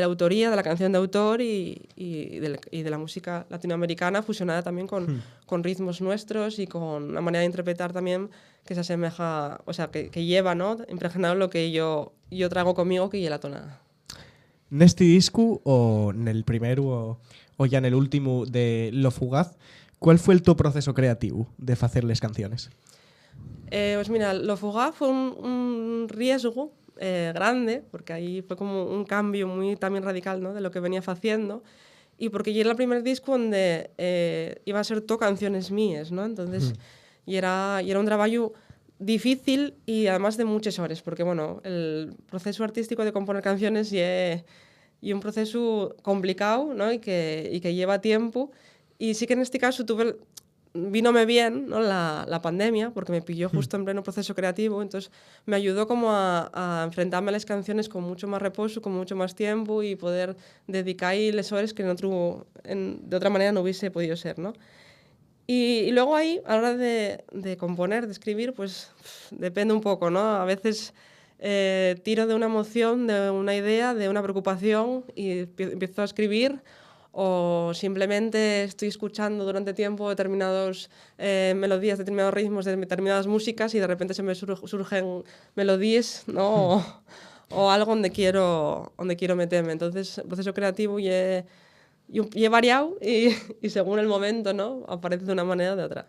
autoría, de la canción de autor y de la música latinoamericana, fusionada también con ritmos nuestros y con una manera de interpretar también que se asemeja, o sea, que lleva, ¿no? Impregnado lo que yo traigo conmigo, que es la tonada. ¿En este disco o en el primero o ya en el último de Lo Fugaz, cuál fue el tu proceso creativo de hacer las canciones? Pues mira, Lo Fugaz fue un riesgo grande, porque ahí fue como un cambio muy también radical, ¿no? De lo que venía haciendo, y porque ya era el primer disco donde iba a ser todo canciones mías, ¿no? Entonces, y era un trabajo difícil y además de muchas horas, porque bueno, el proceso artístico de componer canciones y un proceso complicado, ¿no? y que lleva tiempo. Y sí que en este caso vínome bien, ¿no? la pandemia, porque me pilló justo en pleno proceso creativo, entonces me ayudó como a enfrentarme a las canciones con mucho más reposo, con mucho más tiempo y poder dedicar ahí las horas que de otra manera no hubiese podido ser, ¿no? Y luego ahí, a la hora de componer, de escribir, pues depende un poco, ¿no? A veces tiro de una emoción, de una idea, de una preocupación y empiezo a escribir, o simplemente estoy escuchando durante tiempo determinadas melodías, determinados ritmos de determinadas músicas y de repente se me surgen melodías, ¿no? o algo donde quiero meterme. Entonces, el proceso creativo y he variado y según el momento, ¿no? Aparece de una manera o de otra.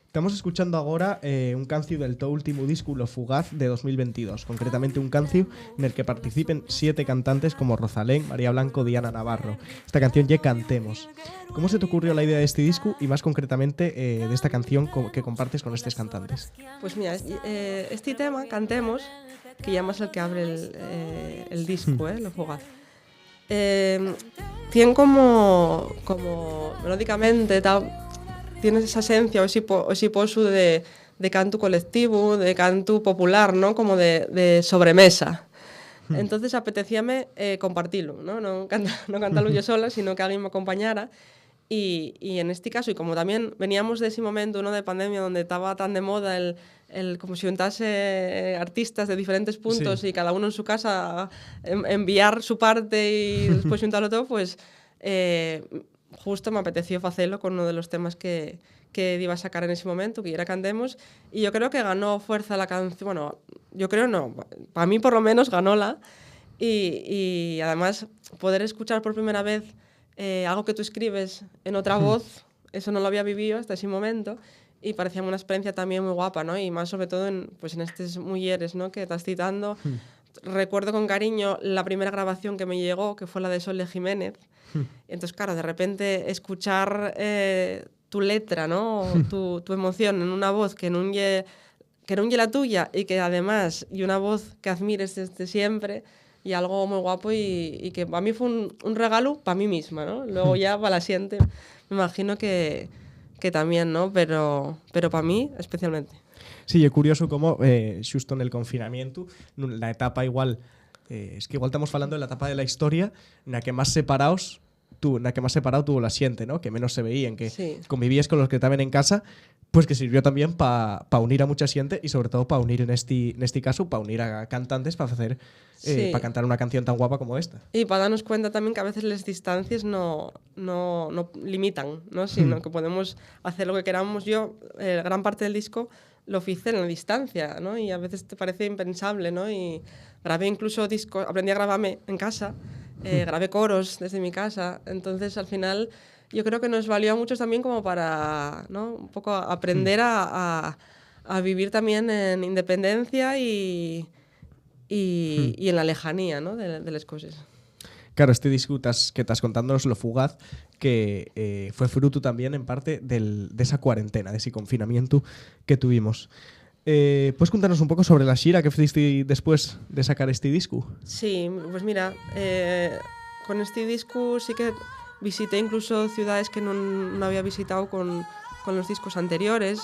Estamos escuchando ahora un cancio del tu último disco, Lo Fugaz, de 2022. Concretamente un cancio en el que participen 7 cantantes como Rosalén, María Blanco, Diana Navarro. Esta canción ya Cantemos. ¿Cómo se te ocurrió la idea de este disco y más concretamente de esta canción que compartes con estos cantantes? Pues mira, este tema, Cantemos, que ya es el que abre el disco, Lo Fugaz. Tiene como melódicamente tienes esa esencia o ese poso de canto colectivo, de canto popular, ¿no? Como de sobremesa. Entonces apetecíame compartirlo, no cantarlo yo sola, sino que alguien me acompañara. Y en este caso, y como también veníamos de ese momento, ¿no? de pandemia donde estaba tan de moda el como si juntase artistas de diferentes puntos y cada uno en su casa enviar su parte y después juntarlo todo, pues justo me apeteció hacerlo con uno de los temas que iba a sacar en ese momento, que era Cantemos, y yo creo que ganó fuerza la canción. Bueno, yo creo no, para mí por lo menos ganóla, y además poder escuchar por primera vez algo que tú escribes en otra voz, eso no lo había vivido hasta ese momento, y parecía una experiencia también muy guapa, ¿no? Y más sobre todo en estas mujeres, ¿no? que estás citando. Recuerdo con cariño la primera grabación que me llegó, que fue la de Sole Jiménez. Entonces, claro, de repente escuchar tu letra, ¿no? tu emoción en una voz que no ye la tuya y que además y una voz que admires desde siempre, y algo muy guapo y que para mí fue un regalo para mí misma, ¿no? Luego ya para la siguiente me imagino que también, ¿no? Pero para mí especialmente. Sí, es curioso como xusto en el confinamiento, la etapa igual, es que igual estamos hablando de la etapa de la historia en la que más separados tuvo la siente, ¿no? Que menos se veían, que convivías con los que estaban en casa, pues que sirvió también para unir a mucha gente y sobre todo para unir en este caso, para unir a cantantes para hacer para cantar una canción tan guapa como esta. Y para darnos cuenta también que a veces las distancias no limitan, ¿no? Sino que podemos hacer lo que queramos. Yo, gran parte del disco lo hice en la distancia, ¿no? Y a veces te parece impensable, ¿no? Y grabé incluso discos, aprendí a grabarme en casa, grabé coros desde mi casa. Entonces, al final, yo creo que nos valió a muchos también como para, ¿no? Un poco aprender a vivir también en independencia y en la lejanía, ¿no? de las cosas. Claro, este disco que estás contándonos, Lo Fugaz, que fue fruto también en parte de esa cuarentena, de ese confinamiento que tuvimos. ¿Puedes contarnos un poco sobre la gira que hiciste después de sacar este disco? Sí, pues mira, con este disco sí que visité incluso ciudades que no había visitado con los discos anteriores.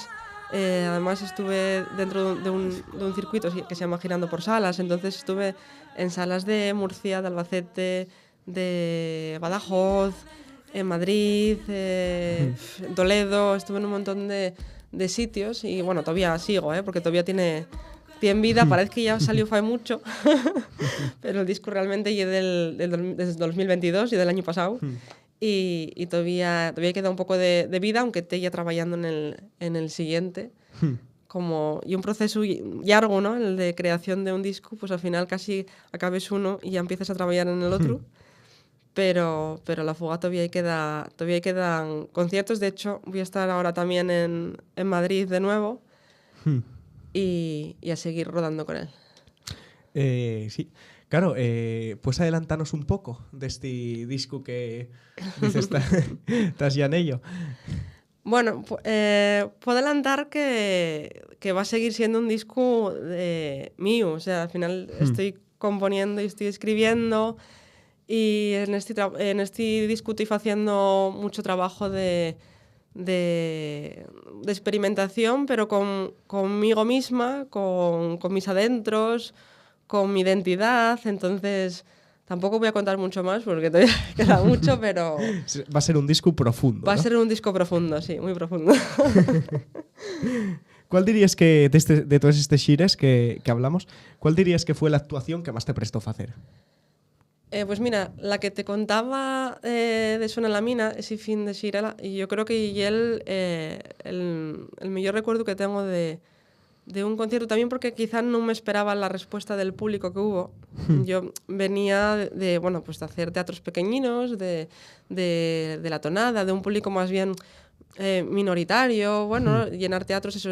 Además estuve dentro de un circuito que se llama Girando por Salas, entonces estuve en salas de Murcia, de Albacete, de Badajoz, en Madrid, en Toledo, estuve en un montón de sitios y bueno, todavía sigo, porque todavía tiene vida, parece que ya salió hace mucho, pero el disco realmente ya desde 2022 y del año pasado. Y todavía queda un poco de vida, aunque esté ya trabajando en el siguiente. Y un proceso largo, ¿no? El de creación de un disco, pues al final casi acabes uno y ya empiezas a trabajar en el otro. Pero La Fuga todavía quedan conciertos. De hecho, voy a estar ahora también en Madrid de nuevo y a seguir rodando con él. Sí. Claro, pues adelantanos un poco de este disco que dices, estás ya en ello. Bueno, puedo adelantar que va a seguir siendo un disco mío. O sea, al final estoy componiendo y estoy escribiendo. Y en este disco estoy haciendo mucho trabajo de experimentación, pero conmigo misma, con mis adentros, con mi identidad. Entonces, tampoco voy a contar mucho más porque todavía queda mucho, pero Va a ser un disco profundo, va a ¿no? ser un disco profundo, sí, muy profundo. ¿Cuál dirías que, de todos estos xires que hablamos, cuál dirías que fue la actuación que más te prestó a hacer? Pues mira, la que te contaba de Suena la Mina, ese fin de xira, y yo creo que el mejor recuerdo que tengo de un concierto, también porque quizá no me esperaba la respuesta del público que hubo. Yo venía bueno, pues de hacer teatros pequeñinos, de la tonada, de un público más bien minoritario, bueno, llenar teatros eso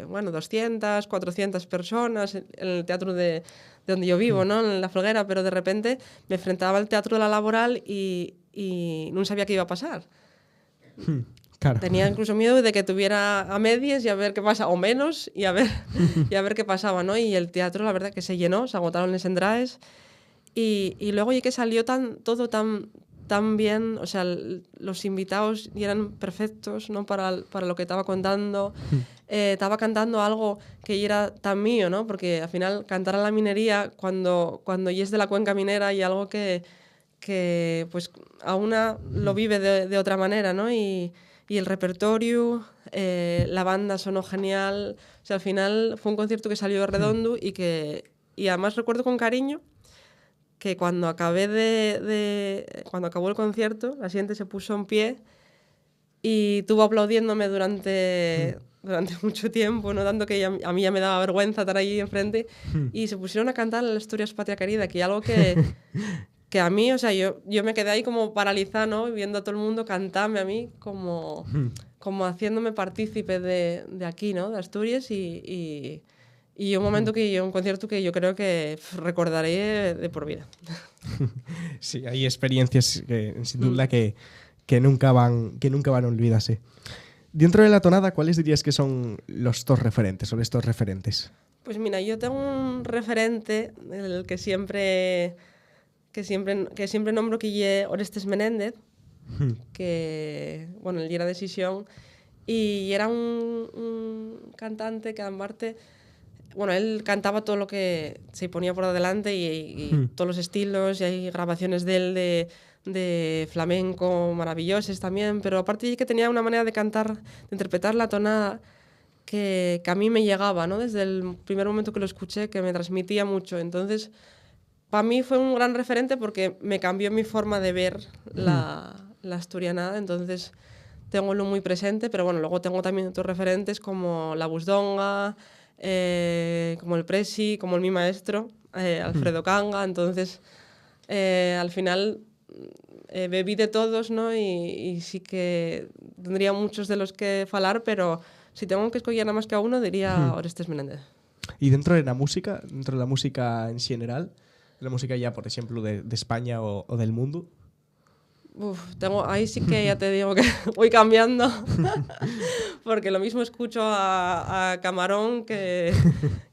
bueno, 200, 400 personas en el teatro de donde yo vivo, ¿no? En La Folguera, pero de repente me enfrentaba al teatro de la Laboral y no sabía qué iba a pasar. Claro. Tenía incluso miedo de que tuviera a medias y a ver qué pasa, o menos, y a ver qué pasaba, ¿no? Y el teatro, la verdad, que se llenó, se agotaron las entradas. Y luego ya que salió todo tan bien, o sea, los invitados eran perfectos, ¿no? Para lo que estaba contando. Estaba cantando algo que era tan mío, ¿no? Porque al final cantar a la minería cuando ya es de la cuenca minera y algo que pues a una lo vive de otra manera, ¿no? Y el repertorio, la banda sonó genial. O sea, al final fue un concierto que salió redondo y además recuerdo con cariño que cuando cuando acabó el concierto, la gente se puso en pie y estuvo aplaudiéndome durante mucho tiempo, no tanto que a mí ya me daba vergüenza estar ahí enfrente, y se pusieron a cantar las Asturias Patria Querida, que algo que a mí, o sea, yo me quedé ahí como paralizada, ¿no? Viendo a todo el mundo cantarme a mí como haciéndome partícipe de aquí, ¿no? De Asturias y un momento un concierto que yo creo que recordaré de por vida. Sí, hay experiencias sin duda que nunca van a olvidarse. Dentro de la tonada, ¿cuáles dirías que son los dos referentes o estos referentes? Pues mira, yo tengo un referente el que siempre nombro, que es Orestes Menéndez, que, bueno, él era de Sisión, y era un cantante que, aparte, bueno, él cantaba todo lo que se ponía por delante y todos los estilos, y hay grabaciones de él de flamenco maravillosas también, pero aparte que tenía una manera de cantar, de interpretar la tonada que a mí me llegaba, ¿no? Desde el primer momento que lo escuché, que me transmitía mucho. Entonces, para mí fue un gran referente porque me cambió mi forma de ver la asturianada. Entonces, tengo lo muy presente, pero bueno, luego tengo también otros referentes como la Busdonga, como el Presi, como mi maestro, Alfredo Canga. Entonces, al final bebí de todos, ¿no? Y sí que tendría muchos de los que falar, pero si tengo que escoger nada más que a uno, diría Orestes Menéndez. Y dentro de la música en general, la música ya, por ejemplo, de España o del mundo. Ahí sí que ya te digo que voy cambiando, porque lo mismo escucho a Camarón que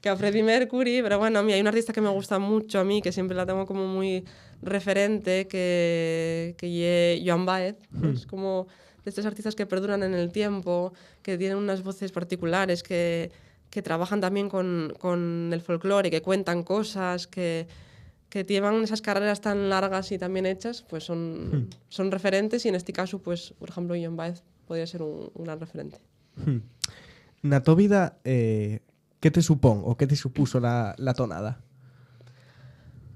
a Freddie Mercury, pero bueno, a mí hay una artista que me gusta mucho a mí, que siempre la tengo como muy referente, que es Joan Baez. Es como de estos artistas que perduran en el tiempo, que tienen unas voces particulares, que trabajan también con el folclore, que cuentan cosas, que llevan esas carreras tan largas y tan bien hechas, pues son referentes, y en este caso, pues, por ejemplo, Joan Baez podría ser un gran referente. Na tu vida, ¿qué te supón o qué te supuso la tonada?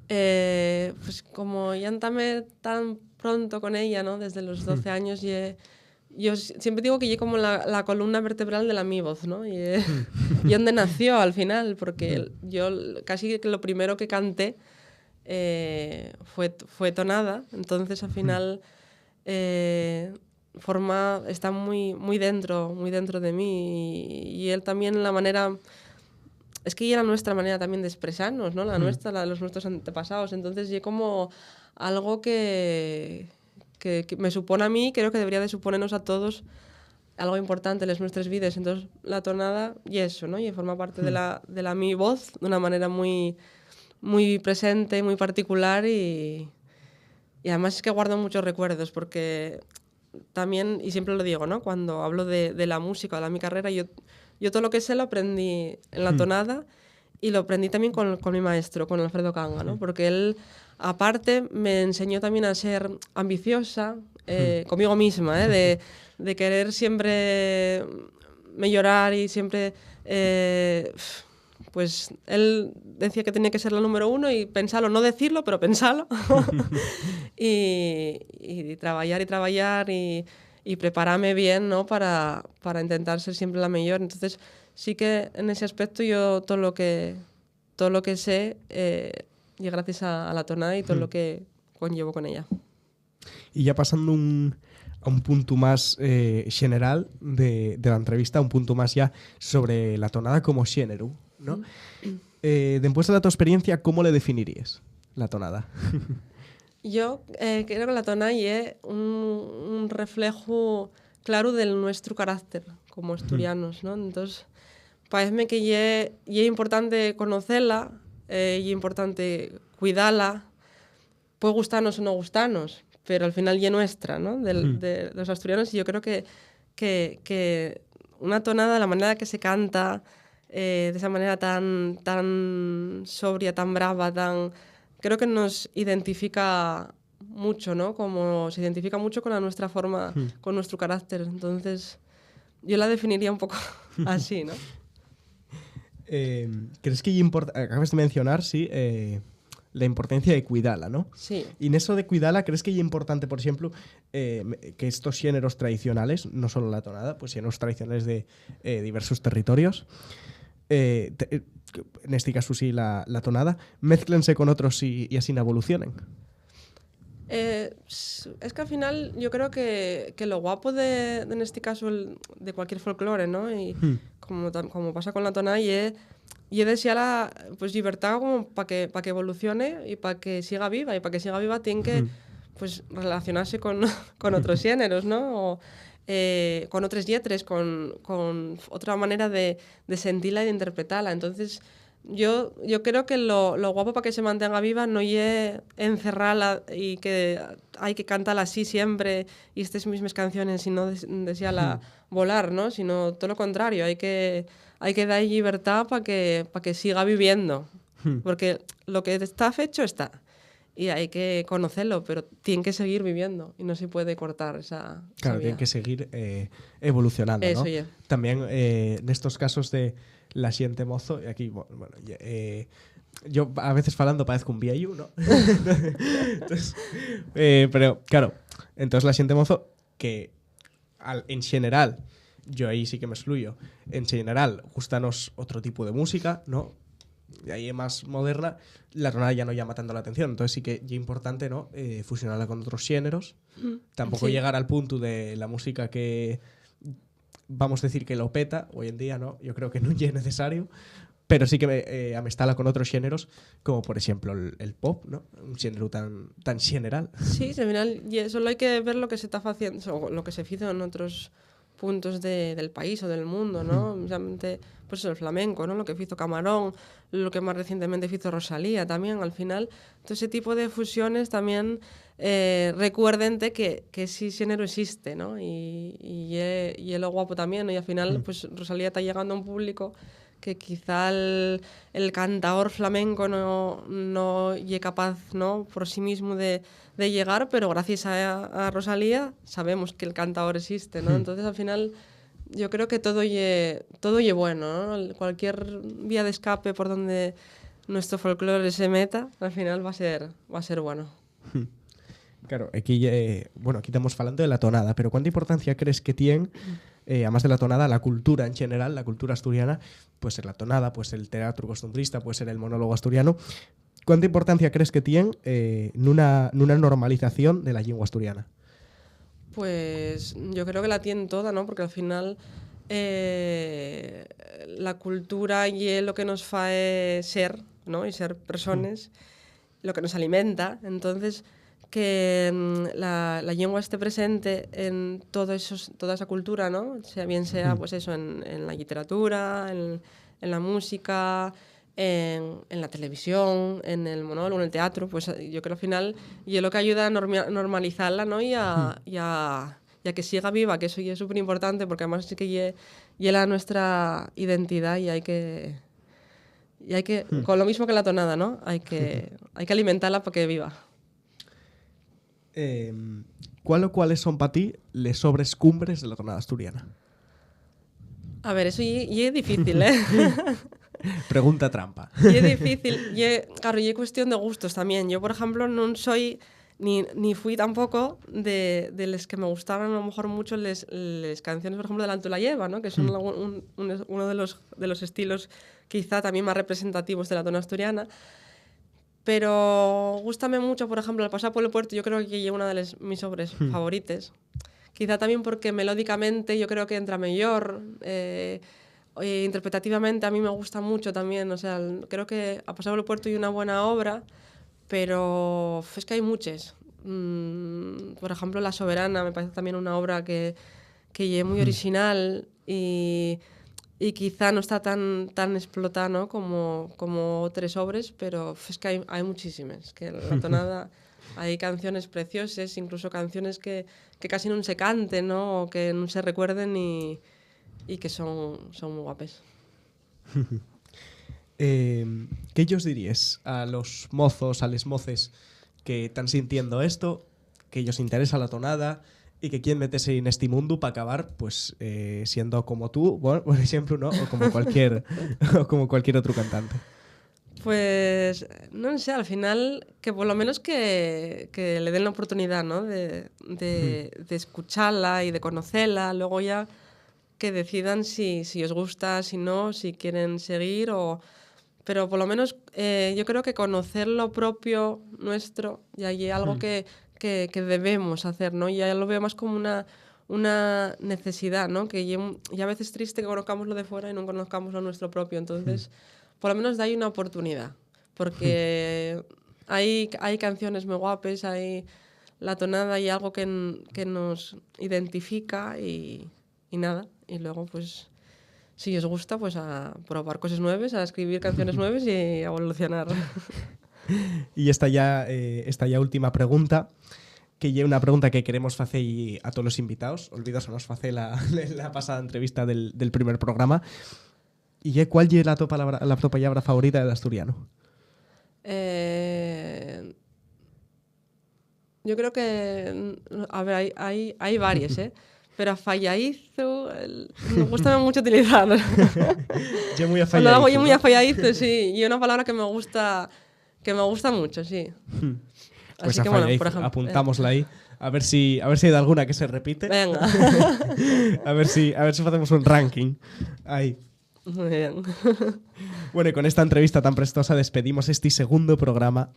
Pues como ya entamé tan pronto con ella, ¿no? Desde los 12 años, yo siempre digo que llegué como la columna vertebral de mi voz, ¿no? Y donde nació al final, porque yo casi que lo primero que canté fue tonada. Entonces al final está muy dentro de mí, y él también, la manera es que era nuestra manera también de expresarnos, ¿no? La nuestra, la de los nuestros antepasados. Entonces, y como algo que me supone a mí, creo que debería de suponernos a todos algo importante en las nuestras vidas. Entonces, la tonada y eso, ¿no? Y forma parte de la mi voz de una manera muy, muy presente, muy particular y además es que guardo muchos recuerdos porque también, y siempre lo digo, ¿no? Cuando hablo de la música, de mi carrera, yo todo lo que sé lo aprendí en la tonada y lo aprendí también con mi maestro, con Alfredo Canga, ¿no? Porque él, aparte, me enseñó también a ser ambiciosa conmigo misma, de querer siempre mejorar y siempre... pues él decía que tenía que ser la número 1 y pensarlo, no decirlo, pero pensarlo. y trabajar y prepararme bien, ¿no? para intentar ser siempre la mejor. Entonces, sí que en ese aspecto yo todo lo que sé y gracias a la tonada y todo lo que conllevo con ella. Y ya pasando a un punto más general de la entrevista, un punto más ya sobre la tonada como xénero, ¿no? Después de la tu experiencia, ¿cómo le definirías la tonada? Yo creo que la tonada es un reflejo claro de nuestro carácter como asturianos, ¿no? Entonces, parece que es importante conocerla, y es importante cuidarla, puede gustarnos o no gustarnos, pero al final es nuestra, ¿no? De los asturianos, y yo creo que una tonada, la manera que se canta, de esa manera tan sobria, tan brava, creo que nos identifica mucho, ¿no? Como se identifica mucho con nuestra forma, con nuestro carácter. Entonces, yo la definiría un poco así, ¿no? ¿Crees que acabas de mencionar, sí, la importancia de cuidarla, ¿no? Sí. Y en eso de cuidarla, ¿crees que es importante, por ejemplo, que estos géneros tradicionales, no solo la tonada, pues géneros tradicionales de diversos territorios, en este caso sí la tonada, mezclense con otros y así evolucionen? Es que al final yo creo que lo guapo en este caso de cualquier folclore, ¿no? Y como pasa con la tonada, y desearla pues libertad como para que evolucione y para que siga viva, y para que siga viva tiene que pues relacionarse con otros géneros, ¿no? O, con otras letras, con otra manera de sentirla y de interpretarla. Entonces, yo creo que lo guapo para que se mantenga viva no es encerrarla y que hay que cantarla así siempre y estas mismas canciones y no desearla volar, ¿no? Sino todo lo contrario, hay que dar libertad para que siga viviendo. Porque lo que está hecho está. Y hay que conocerlo, pero tiene que seguir viviendo y no se puede cortar esa Claro, tiene que seguir evolucionando, eso, ¿no? ya. También en estos casos de la xente mozo, y aquí, bueno, yo a veces falando parezco un viejo, ¿no? Entonces, pero, claro, entonces la xente mozo que en general, yo ahí sí que me excluyo, en general, gustanos otro tipo de música, ¿no? Y ahí es más moderna, la tonada ya no llama tanto la atención, entonces sí que es importante, ¿no? Fusionarla con otros géneros, tampoco Sí. llegar al punto de la música que vamos a decir que lo peta hoy en día, ¿no? Yo creo que no es necesario, pero sí que amestala con otros géneros, como por ejemplo el pop, ¿no? Un género tan general. Sí, al final solo hay que ver lo que se está haciendo, o lo que se hizo en otros puntos del país o del mundo, ¿no? Precisamente, pues el flamenco, ¿no? Lo que hizo Camarón, lo que más recientemente hizo Rosalía también, al final, todo ese tipo de fusiones también recuerden que ese género existe, ¿no? Y es lo guapo también, ¿no? Y al final, pues Rosalía está llegando a un público que quizá el cantador flamenco no es capaz, ¿no? Por sí mismo de llegar, pero gracias a Rosalía sabemos que el cantador existe, ¿no? Entonces al final yo creo que todo es bueno, ¿no? Cualquier vía de escape por donde nuestro folclore se meta, al final va a ser bueno. Claro, aquí, bueno, aquí estamos hablando de la tonada, pero ¿cuánta importancia crees que tiene, además de la tonada, la cultura en general, la cultura asturiana? Puede ser la tonada, puede ser el teatro costumbrista, puede ser el monólogo asturiano. ¿Cuánta importancia crees que tiene en una normalización de la lengua asturiana? Pues yo creo que la tienen toda, ¿no? Porque al final la cultura y lo que nos fa ser, ¿no? Y ser personas, lo que nos alimenta. Entonces, que la llengua esté presente en toda esa cultura, ¿no? Bien sea pues eso, en la literatura, en la música, en la televisión, en el monólogo, en el teatro, pues yo creo que al final y lo que ayuda a normalizarla, ¿no? Y a que siga viva, que eso ya es súper importante, porque además sí que hiela nuestra identidad y hay que con lo mismo que la tonada, ¿no? Hay que alimentarla para que viva. ¿Cuáles son para ti les sobres cumbres de la tonada asturiana? A ver, eso y es difícil, ¿eh? Pregunta trampa. Y es difícil. Claro, y es cuestión de gustos también. Yo, por ejemplo, no soy ni fui tampoco de las que me gustaban a lo mejor mucho las canciones, por ejemplo, de la Alto la Lleva, ¿no? Que son uno de los estilos quizá también más representativos de la tonada asturiana. Pero gústame mucho, por ejemplo, El pasar por el puerto, yo creo que es una de mis obras favorites. Quizá también porque melódicamente yo creo que entra mejor, interpretativamente a mí me gusta mucho también, o sea, creo que A pasar por el puerto es una buena obra, pero es que hay muchas. Por ejemplo, La soberana me parece también una obra que es muy original y quizá no está tan explotada, ¿no? como otras obras, pero es que hay muchísimas. Que la tonada hay canciones preciosas, incluso canciones que casi no se canten, ¿no? O que no se recuerden y que son muy guapes. ¿Qué ellos dirías a los mozos, a les moces que están sintiendo esto, que ellos interesa la tonada y que quieren meterse en este mundo para acabar pues siendo como tú, bueno, por ejemplo, ¿no? O como cualquier otro cantante? Pues no sé, al final que por lo menos que le den la oportunidad, ¿no? de escucharla y de conocerla, luego ya que decidan si os gusta, si no, si quieren seguir pero por lo menos yo creo que conocer lo propio nuestro ya hay algo que debemos hacer, ¿no? Ya lo veo más como una necesidad, ¿no? Que ya a veces es triste que conozcamos lo de fuera y no conozcamos lo nuestro propio. Entonces, por lo menos da ahí una oportunidad. Porque hay canciones muy guapes, hay la tonada y algo que nos identifica y nada. Y luego, pues, si os gusta, pues a probar cosas nuevas, a escribir canciones nuevas y a evolucionar. Y esta ya última pregunta, que es una pregunta que queremos hacer a todos los invitados. Olvidaos, nos hace la pasada entrevista del primer programa. ¿Y cuál es la palabra favorita del asturiano? Yo creo que, a ver, hay varias, ¿eh? Pero a falladizo me gusta mucho utilizar. Yo muy a falladizo. Cuando lo hago yo muy a falladizo, sí. Y una palabra que me gusta mucho, sí. Pues así a que, falladizo, bueno, por ejemplo, apuntámosla ahí. A ver si hay de alguna que se repite. Venga. a ver si hacemos un ranking. Ahí. Muy bien. Bueno, y con esta entrevista tan prestosa despedimos este segundo programa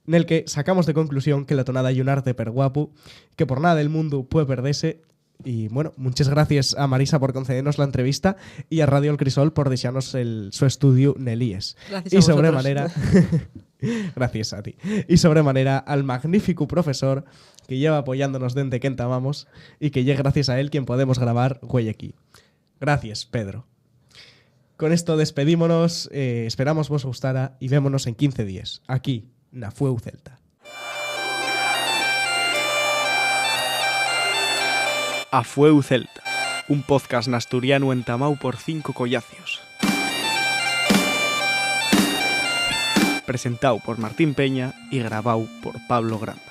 en el que sacamos de conclusión que la tonada hay un arte per guapo, que por nada del mundo puede perderse. Y bueno, muchas gracias a Marisa por concedernos la entrevista y a Radio El Crisol por desearnos su estudio Nelíes. Gracias y a sobremanera gracias a ti. Y sobremanera al magnífico profesor que lleva apoyándonos desde que entamamos y que ya gracias a él quien podemos grabar güey aquí. Gracias, Pedro. Con esto despedímonos, esperamos vos gustara y vémonos en 15 días, aquí, na Fueu Celta. A Fueu Celta, un podcast nasturiano entamado por 5 collacios. Presentado por Martín Peña y grabado por Pablo Granda.